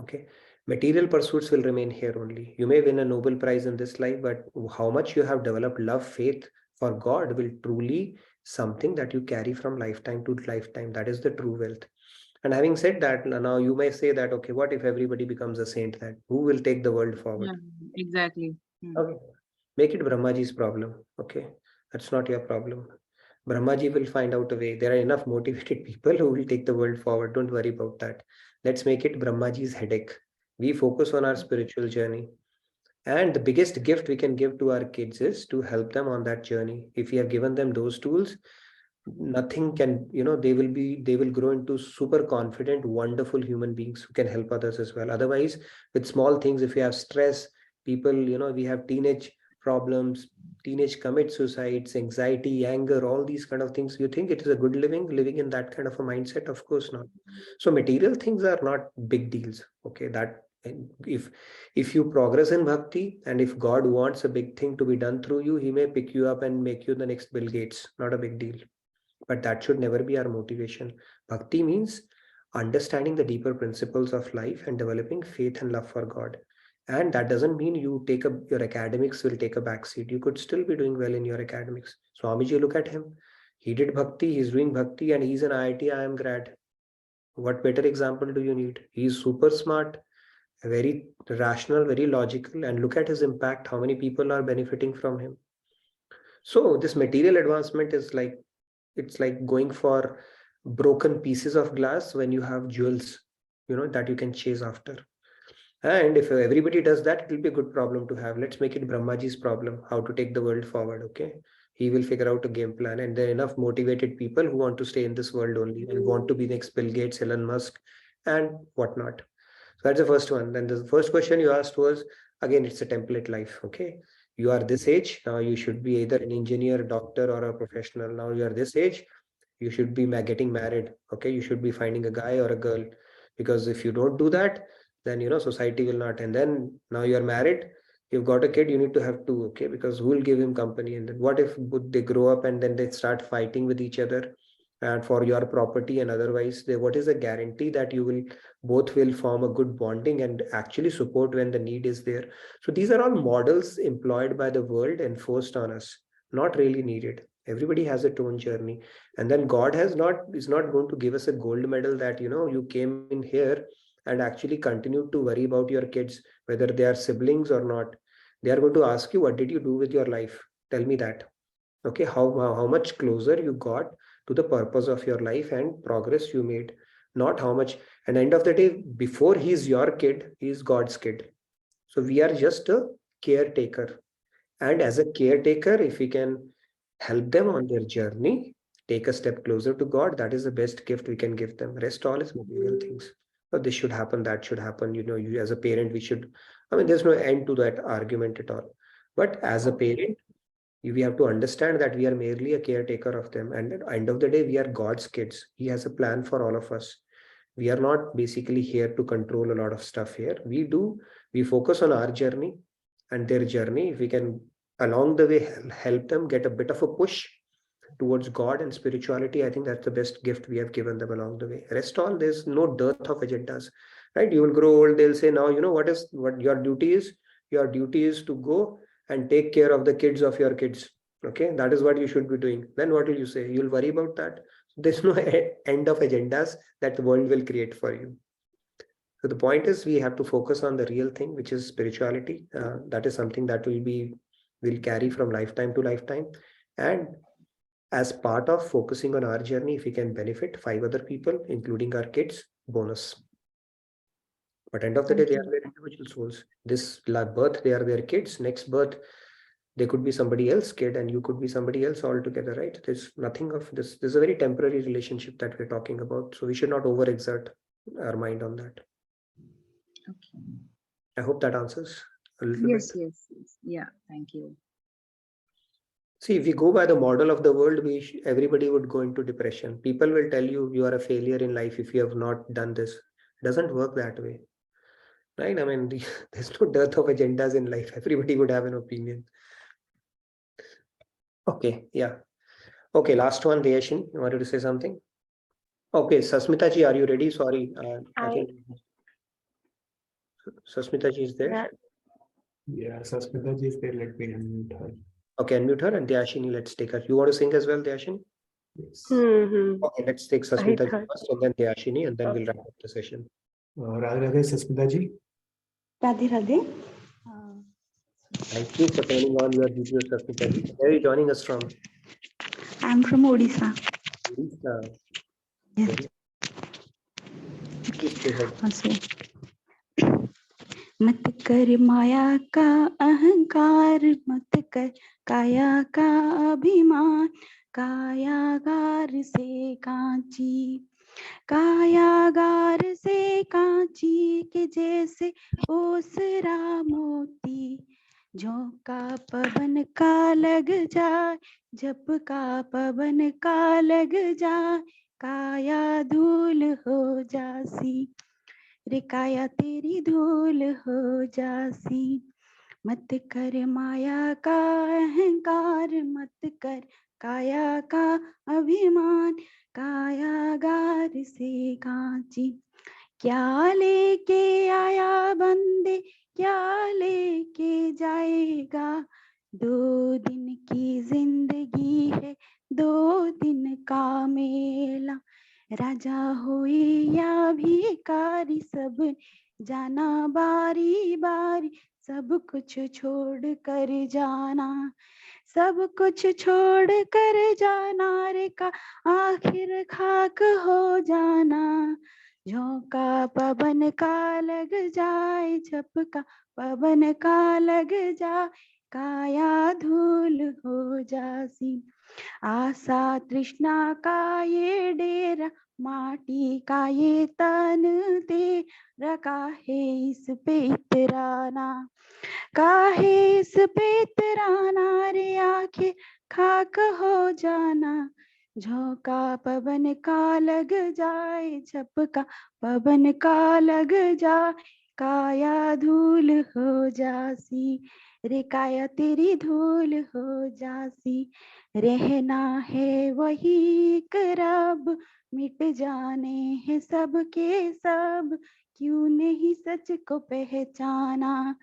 Okay, material pursuits will remain here only. You may win a Nobel Prize in this life, but how much you have developed love, faith for God will truly something that you carry from lifetime to lifetime. That is the true wealth. And having said that, now you may say that, okay, what if everybody becomes a saint? Then who will take the world forward? Yeah, exactly. Okay, make it Brahmaji's problem. Okay, that's not your problem. Brahmaji will find out a way. There are enough motivated people who will take the world forward. Don't worry about that. Let's make it Brahmaji's headache. We focus on our spiritual journey. And the biggest gift we can give to our kids is to help them on that journey. If we have given them those tools, nothing can, they will grow into super confident, wonderful human beings who can help others as well. Otherwise, with small things, if you have stress, people, we have teenage problems, teenage commit suicides, anxiety, anger, all these kind of things. You think it is a good living in that kind of a mindset? Of course not. So material things are not big deals. Okay, that if you progress in bhakti, and if God wants a big thing to be done through you, he may pick you up and make you the next Bill Gates. Not a big deal. But that should never be our motivation. Bhakti means understanding the deeper principles of life and developing faith and love for God. And that doesn't mean your academics will take a backseat. You could still be doing well in your academics. Swamiji, look at him. He did bhakti, he's doing bhakti, and he's an IIT IIM grad. What better example do you need? He's super smart, very rational, very logical, and look at his impact. How many people are benefiting from him? So this material advancement is like, it's like going for broken pieces of glass when you have jewels, that you can chase after. And if everybody does that, it will be a good problem to have. Let's make it Brahmaji's problem, how to take the world forward. Okay, he will figure out a game plan, and there are enough motivated people who want to stay in this world only and want to be next Bill Gates, Elon Musk, and whatnot. So that's the first one. Then the first question you asked was, again, it's a template life. Okay, you are this age now, you should be either an engineer, doctor, or a professional. Now you are this age, you should be getting married. Okay, you should be finding a guy or a girl, because if you don't do that, then society will not. And then now you are married, you've got a kid, you need to have two. Okay, because who will give him company? And then what if they grow up and then they start fighting with each other and for your property, and otherwise what is the guarantee that you will both will form a good bonding and actually support when the need is there? So these are all models employed by the world and forced on us, not really needed. Everybody has a own journey. And then God is not going to give us a gold medal that you came in here and actually continued to worry about your kids, whether they are siblings or not. They are going to ask you, what did you do with your life? Tell me that. Okay, how much closer you got to the purpose of your life and progress you made, not how much. And end of the day, before he's your kid, he's God's kid. So we are just a caretaker. And as a caretaker, if we can help them on their journey, take a step closer to God, that is the best gift we can give them. Rest all is material things. So this should happen, that should happen. You as a parent, we should, I mean, there's no end to that argument at all. But as a parent, we have to understand that we are merely a caretaker of them. And at the end of the day, we are God's kids. He has a plan for all of us. We are not basically here to control a lot of stuff here. We focus on our journey and their journey. If we can along the way help them get a bit of a push towards God and spirituality, I think that's the best gift we have given them along the way. Rest all, there's no dearth of agendas, right? You will grow old, they'll say, now you know what your duty is. Your duty is to go and take care of the kids of your kids. Okay, that is what you should be doing. Then what will you say? You'll worry about that. There's no end of agendas that the world will create for you. So the point is, we have to focus on the real thing, which is spirituality. That is something that will carry from lifetime to lifetime. And as part of focusing on our journey, if we can benefit 5 other people, including our kids, bonus. But end of the day, they are their individual souls. This birth, they are their kids. Next birth, they could be somebody else's kid, and you could be somebody else altogether, right? There's nothing of this. This is a very temporary relationship that we're talking about. So we should not overexert our mind on that. Okay. I hope that answers a little Yes, bit. yes, yes. Yeah, thank you. See, if we go by the model of the world, everybody would go into depression. People will tell you are a failure in life if you have not done this. It doesn't work that way, right? I mean, there's no dearth of agendas in life. Everybody would have an opinion. Okay, yeah. Okay, last one, Deyashin, you wanted to say something? Okay, Sasmita ji, are you ready? Sorry, I think Sasmita ji is there. Yeah, Sasmita ji is there. Let me unmute her. Okay, unmute her, and Deyashini, let's take her. You want to sing as well, Deyashini? Yes. Okay, let's take Sasmita ji thought- first, and then Deyashini, and then we'll wrap up the session. Radhe Radhe, Sasmita ji. Radhe Radhe. Thank you for turning on your video, Sasmita ji. Where are you joining us from? I'm from Odisha. Odisha. Yes. Please go ahead. Also, मत कर माया का अहंकार, मत कर काया का अभिमान, कायागार से कांची, कायागार से कांची के जैसे ओसरा मोती, झोंका पवन का लग जाए, झपका पवन का लग जाए, काया धूल हो जासी, रे काया तेरी धूल हो जासी। मत कर माया का अहंकार, मत कर काया का अभिमान, कायागार से कांची। क्या लेके आया बंदे, क्या लेके जाएगा, 2 दिन की जिंदगी है, 2 दिन का मेला, राजा हुई या भिखारी सब जाना बारी बारी, सब कुछ छोड़ कर जाना, सब कुछ छोड़ कर जाना, रे का आखिर खाक हो जाना, झोंका पवन का लग जाए, झपका पवन का लग जाए, काया धूल हो जासी। आशा तृष्णा का ये डेरा, माटी का ये तन तेरा, काहे इस पे इतराना, काहे इस पे इतराना, रे आंखें खाक हो जाना, झोंका पवन का लग जाए, झपका पवन का लग जाए, काया धूल हो जासी, रे काया तेरी धूल हो जासी। रहना है वही एक रब, मिट जाने हैं सब के सब, क्यों नहीं सच को पहचाना,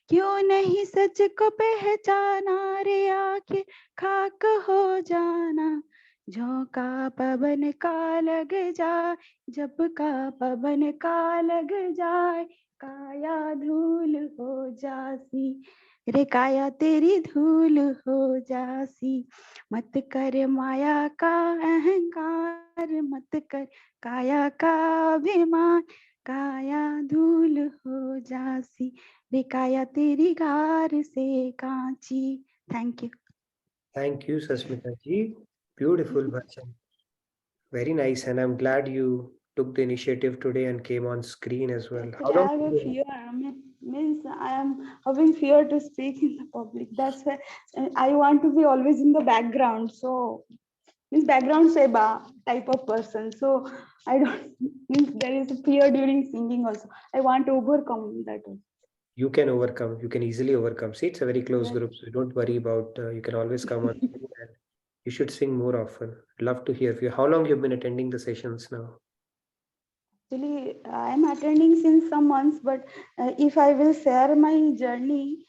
क्यों नहीं सच को पहचाना, रे आंखें खाक हो जाना, झोंका पवन का लग जाए, झपका पवन का लग जाए, काया धूल हो जासी, रे काया तेरी धूल हो जासी। मत कर माया का अहंकार, मत कर काया का अभिमान, काया धूल हो जासी, रे काया तेरी गार से Kanchi. Thank you. Thank you, Sasmita ji. Beautiful bhajan. Very nice. And I'm glad you took the initiative today and came on screen as well. How Actually, long? I have a fear. Means I am having fear to speak in the public. That's why I want to be always in the background. So means background seba type of person. So I don't means there is a fear during singing also. I want to overcome that. You can overcome. You can easily overcome. See, it's a very close Yes. group, so don't worry about. You can always come on screen, and you should sing more often. Love to hear from you. How long you've been attending the sessions now? Actually, I am attending since some months, but if I will share my journey,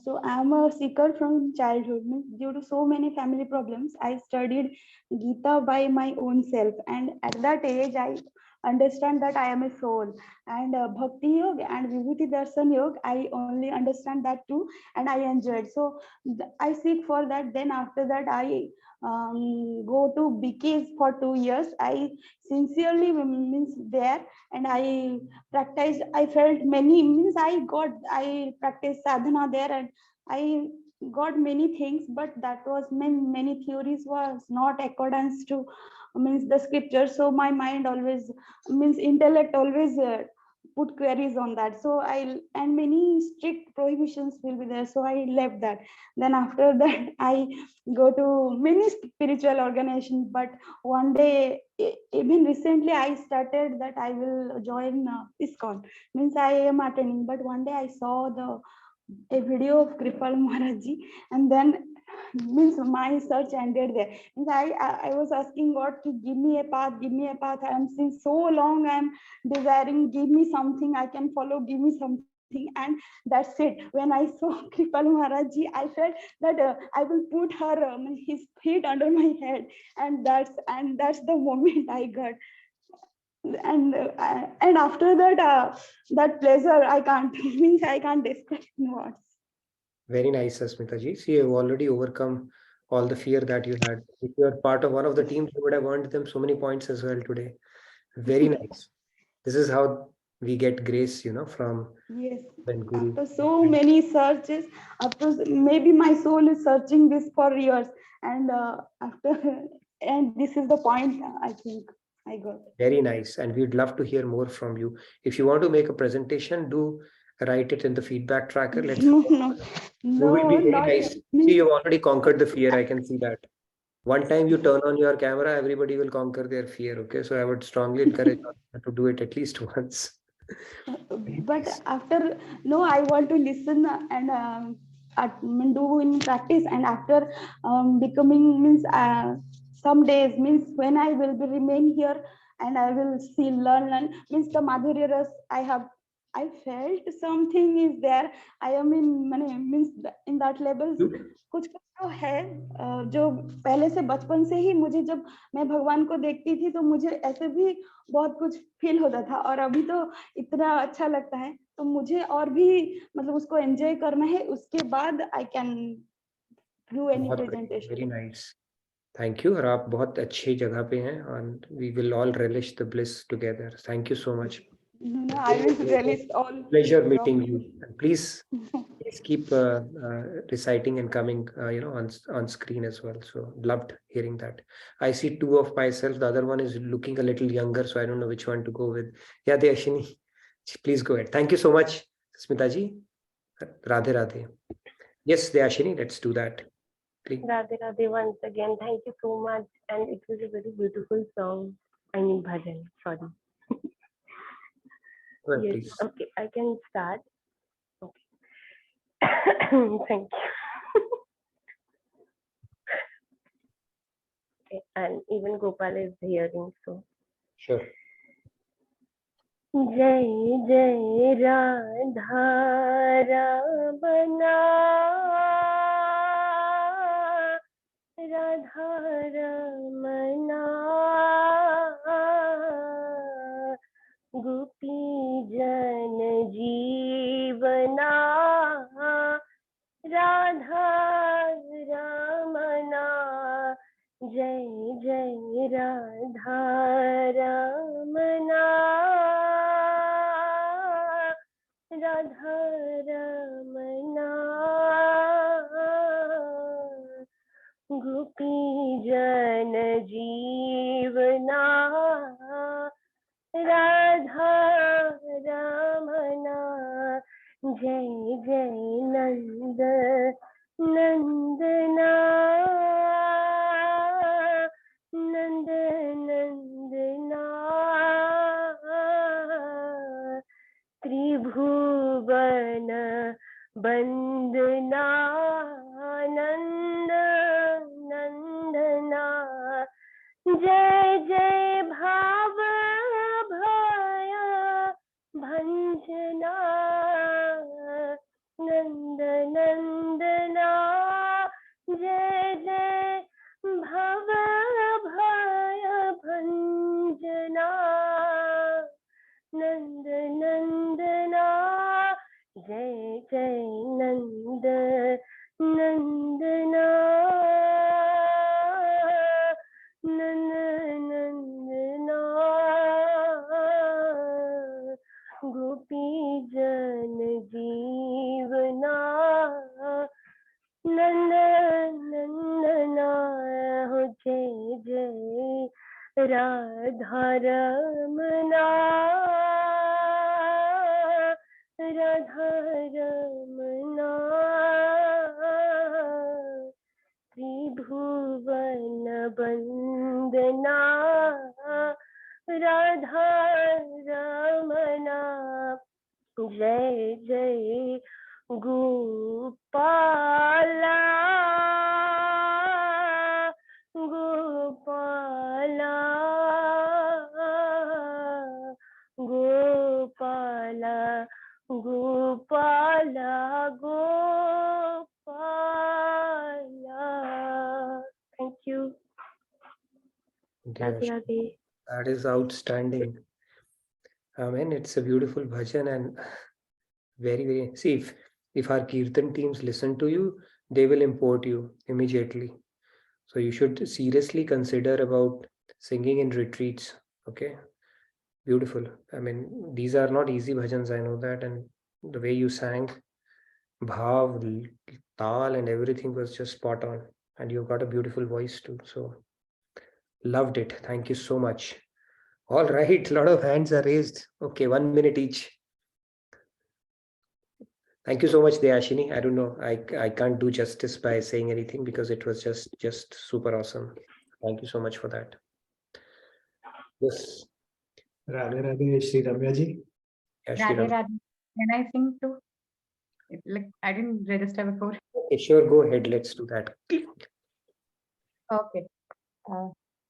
so I am a seeker from childhood. Means due to so many family problems, I studied Gita by my own self, and at that age, I understand that I am a soul. And Bhakti Yoga and Vibhuti Darshan Yoga, I only understand that too, and I enjoyed. So I seek for that. Then after that, I go to BKs for 2 years. I sincerely means there, and I practiced. I felt many means I practiced sadhana there, and I got many things, but that was many theories was not accordance to means the scripture. So my mind always means intellect always put queries on that. So I and many strict prohibitions will be there. So I left that. Then after that, I go to many spiritual organizations, but one day even recently I started that I will join ISKCON. Means I am attending, but one day I saw a video of Kripal Maharaj ji, and then means my search ended there. Means I was asking God to give me a path, give me a path. I am since so long I am desiring, give me something I can follow, give me something, and that's it. When I saw Kripal Maharaj ji, I felt that I will put his feet under my head, and that's the moment I got. And after that, that pleasure I can't means I can't describe in words. Very nice, Sasmita ji. See, you've already overcome all the fear that you had. If you are part of one of the teams, you would have earned them so many points as well today. Very nice. This is how we get grace, from Yes. when Guru. After so many searches, after maybe my soul is searching this for years, and after and this is the point I think I got. Very nice. And we'd love to hear more from you. If you want to make a presentation, do write it in the feedback tracker. Let's. You will be very Not nice. See, you've already conquered the fear. I can see that. One time you turn on your camera, everybody will conquer their fear. Okay. So I would strongly encourage you to do it at least once. But after no, I want to listen and do in practice, and after becoming means some days means when I will be remain here and I will see learn means the Madhurya Ras I felt something is there. I am in means in that levels. कुछ तो है जो पहले से बचपन से ही मुझे जब मैं भगवान को देखती थी तो मुझे ऐसे भी बहुत कुछ फील होता था, और अभी तो इतना अच्छा लगता है, तो मुझे और भी मतलब उसको एंजॉय करना है, उसके बाद I can do any presentation. Very nice. Thank you. और आप बहुत अच्छी जगह पे हैं, and we will all relish the bliss together. Thank you so much. No, I will relish all. Pleasure meeting you. And please keep reciting and coming, on screen as well. So loved hearing that. I see two of myself. The other one is looking a little younger, so I don't know which one to go with. Yeah, Deyashini, please go ahead. Thank you so much, Smita ji. Radhe Radhe. Yes, Deyashini, let's do that. Please. Radhe Radhe once again. Thank you so much. And it was a very beautiful song. I mean, bhajan. Sorry. Well, yes. please. Okay, I can start. Okay. Thank you. Okay, and even Gopal is hearing, so. Sure. जय जय राधा रमना राधा रमना गोपी जन जीवना राधा रमना जय जय राधा रमना राधा गोपी जन जीवना राधा रमना जय जय नंद नंदना नंद नंदना त्रिभुवन बंदना नंद नंदना जय जय भाव भय भंजना नंद नंदना जय जय भव भय भंजना नंद नंदना जय जय नंद नंदना नंद नंदना गोपी जन जीवना नंद नंदना हो जय जय राधा रमना राधा रमना त्रिभुवन बंदना राधा रमना जय जय Gopala Gopala Gopala Gopala Gopala thank you Radhe Radhe That is outstanding. I mean, it's a beautiful bhajan, and very, very. See, if our kirtan teams listen to you, they will import you immediately. So you should seriously consider about singing in retreats. Okay, beautiful. I mean, these are not easy bhajans. I know that, and the way you sang, bhav, tal, and everything was just spot on. And you've got a beautiful voice too. So loved it. Thank you so much. All right, a lot of hands are raised. Okay, 1 minute each. Thank you so much, Deyashini. I don't know. I can't do justice by saying anything because it was just super awesome. Thank you so much for that. Yes. Radhe Radhe, Shri Ramya ji. Yeah, Shri Radhe Ram. Radhe. Can I sing too? Like I didn't register before. Okay, sure, go ahead. Let's do that. Okay.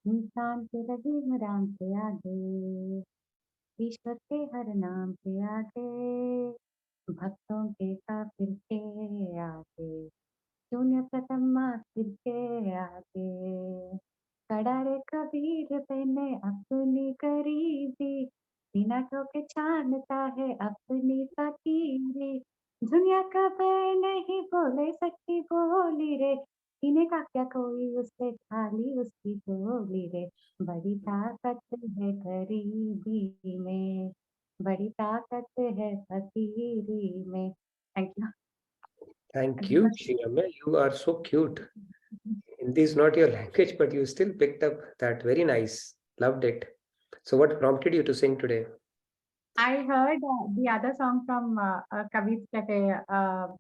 इंसान के रहीम राम के आगे, ईश्वर के हर नाम के आगे, भक्तों के काफिर के आगे, शून्य प्रथम सिर के आगे, खड़ा रे कबीर पहने अपनी गरीबी, बिना ठोके छानता है अपनी फकीरी, दुनिया कभी नहीं बोले सच्ची बोली रे, इन्हें का क्या कोई उससे खाली उसकी टोली रे, बड़ी ताकत है गरीबी में, बड़ी ताकत है फकीरी में. Thank you. Thank you, Shri Ramya. You are so cute. Hindi is not your language, but you still picked up that. Very nice. Loved it. So what prompted you to sing today? I heard the other song from Kabir Cafe,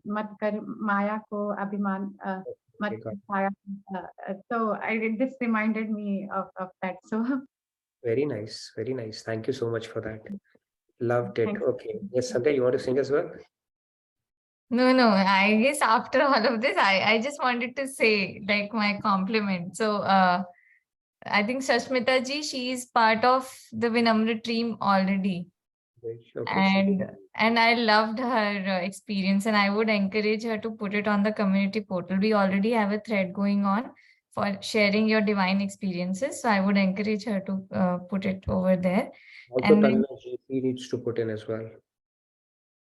Mat Kar Maya Ko Abhiman, Mat Okay, got it. Maya. So this reminded me of that. So Very nice. Very nice. Thank you so much for that. Loved it. thanks. Okay. Yes, Sandhya, you want to sing as well? No, I guess after all of this, I just wanted to say like my compliment. So I think Shashmita ji, she is part of the Vinamra team already. Okay. And I loved her experience, and I would encourage her to put it on the community portal. We already have a thread going on for sharing your divine experiences. So I would encourage her to put it over there. Also, And then- Tanvi, he needs to put in as well.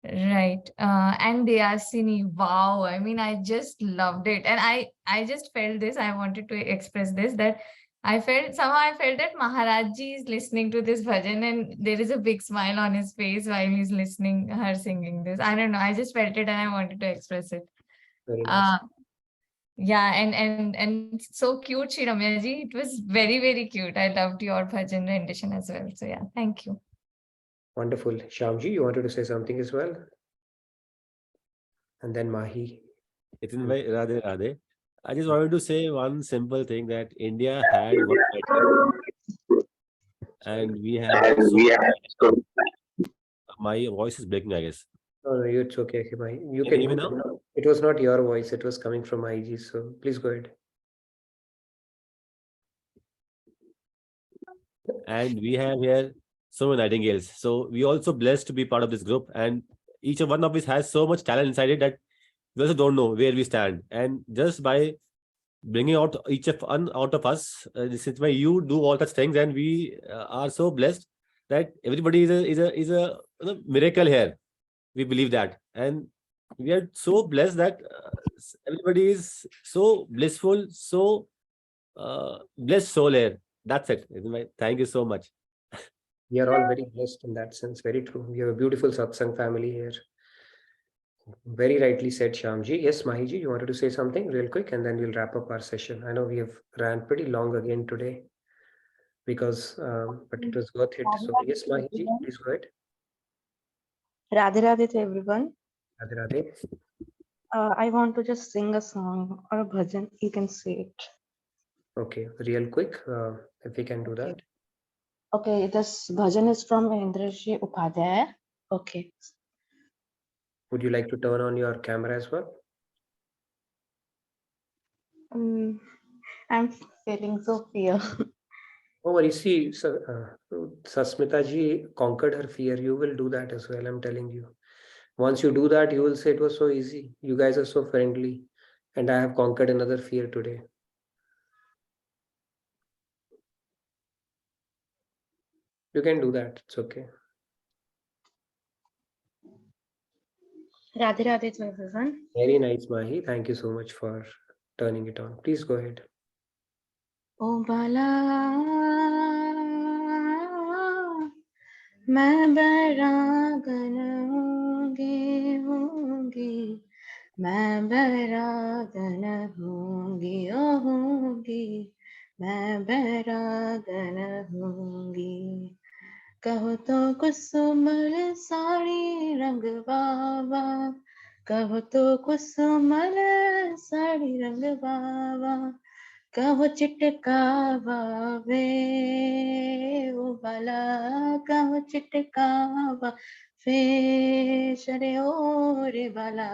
Right. And Deyasini, wow. I mean, I just loved it. And I just felt this. I wanted to express this, that I felt that Maharaj ji is listening to this bhajan and there is a big smile on his face while he's listening her singing this. I don't know. I just felt it and I wanted to express it. Very nice. Yeah, and so cute, Shri Ramya ji. It was very, very cute. I loved your bhajan rendition as well. So yeah, thank you. Wonderful. Shyamji, you wanted to say something as well? And then Mahi. Nitin bhai, Radhe Radhe. I just wanted to say one simple thing, that India had one idea and we had so my voice is breaking, I guess. No, no, it's okay, Mahi. You Can can you hear go me now? ahead. It was not your voice, it was coming from IG. So please go ahead. And we have here so many nightingales. So we also blessed to be part of this group, and each one of us has so much talent inside it that we also don't know where we stand. And just by bringing out each of one out of us, since why you do all such things, and we are so blessed that everybody is a miracle here. We believe that, and we are so blessed that everybody is so blissful, so blessed soul here. That's it. Thank you so much. We are all very blessed in that sense. Very true. We have a beautiful satsang family here. Very rightly said, Shyamji. Yes, Mahiji, you wanted to say something real quick, and then we'll wrap up our session. I know we have ran pretty long again today because, but it was worth it. So yes, Mahiji, please go ahead. Radhe Radhe to everyone. Radhe Radhe. I want to just sing a song or a bhajan. You can say it. Okay, real quick, if we can do that. Okay, this bhajan is from Indraji Upadhyay. Okay. Would you like to turn on your camera as well? I'm feeling so fear. Oh, you see, Sasmita ji conquered her fear. You will do that as well, I'm telling you. Once you do that, you will say it was so easy. You guys are so friendly. And I have conquered another fear today. You can do that. It's okay. Radhe Radhe to everyone. Very nice, Mahi. Thank you so much for turning it on. Please go ahead. Oh, Bala, मैं बैरागन होंगी, मैं बैरागन होंगी, ओ होंगी, मैं बैरागन होंगी। कहो तो कुसुमल साड़ी रंग बाबा, कहो तो कुसुमल साड़ी रंग बाबा, कहो चिटकावा वे ओ बाला, कहो चिटकावा वे शरे ओ रे बाला,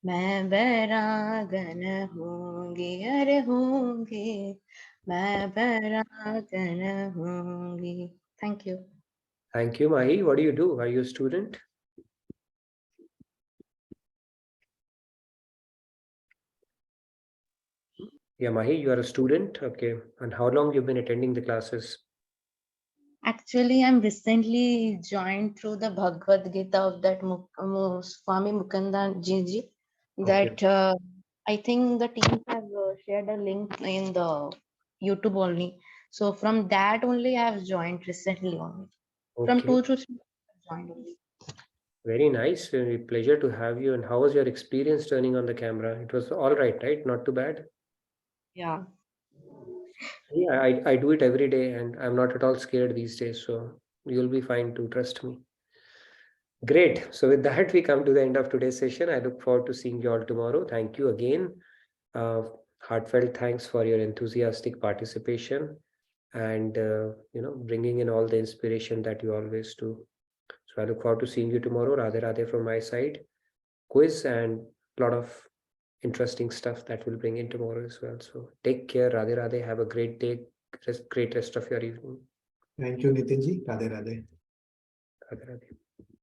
मैं बैरागन होंगी, अरे होंगी, मैं बैरागन होंगी। Thank you. Thank you, Mahi. What do you do? Are you a student? Yeah, Mahi, you are a student. Okay. And how long you've been attending the classes? Actually, I'm recently joined through the Bhagavad Gita of that Swami Mukunda Ji. That I think the teams have shared a link in the YouTube only. So from that only I have joined recently only. From 2 to 3 I joined only. Very nice. Pleasure to have you. And how was your experience turning on the camera? It was all right, right? Not too bad. Yeah. Yeah, I do it every day and I'm not at all scared these days. So you'll be fine too, trust me. Great. So with that, we come to the end of today's session. I look forward to seeing you all tomorrow. Thank you again. Heartfelt thanks for your enthusiastic participation and bringing in all the inspiration that you always do. So I look forward to seeing you tomorrow. Radhe Radhe from my side. Quiz and a lot of interesting stuff that we'll bring in tomorrow as well. So take care. Radhe Radhe. Have a great day. Great rest of your evening. Thank you, Nitinji. Radhe Radhe. Radhe Radhe.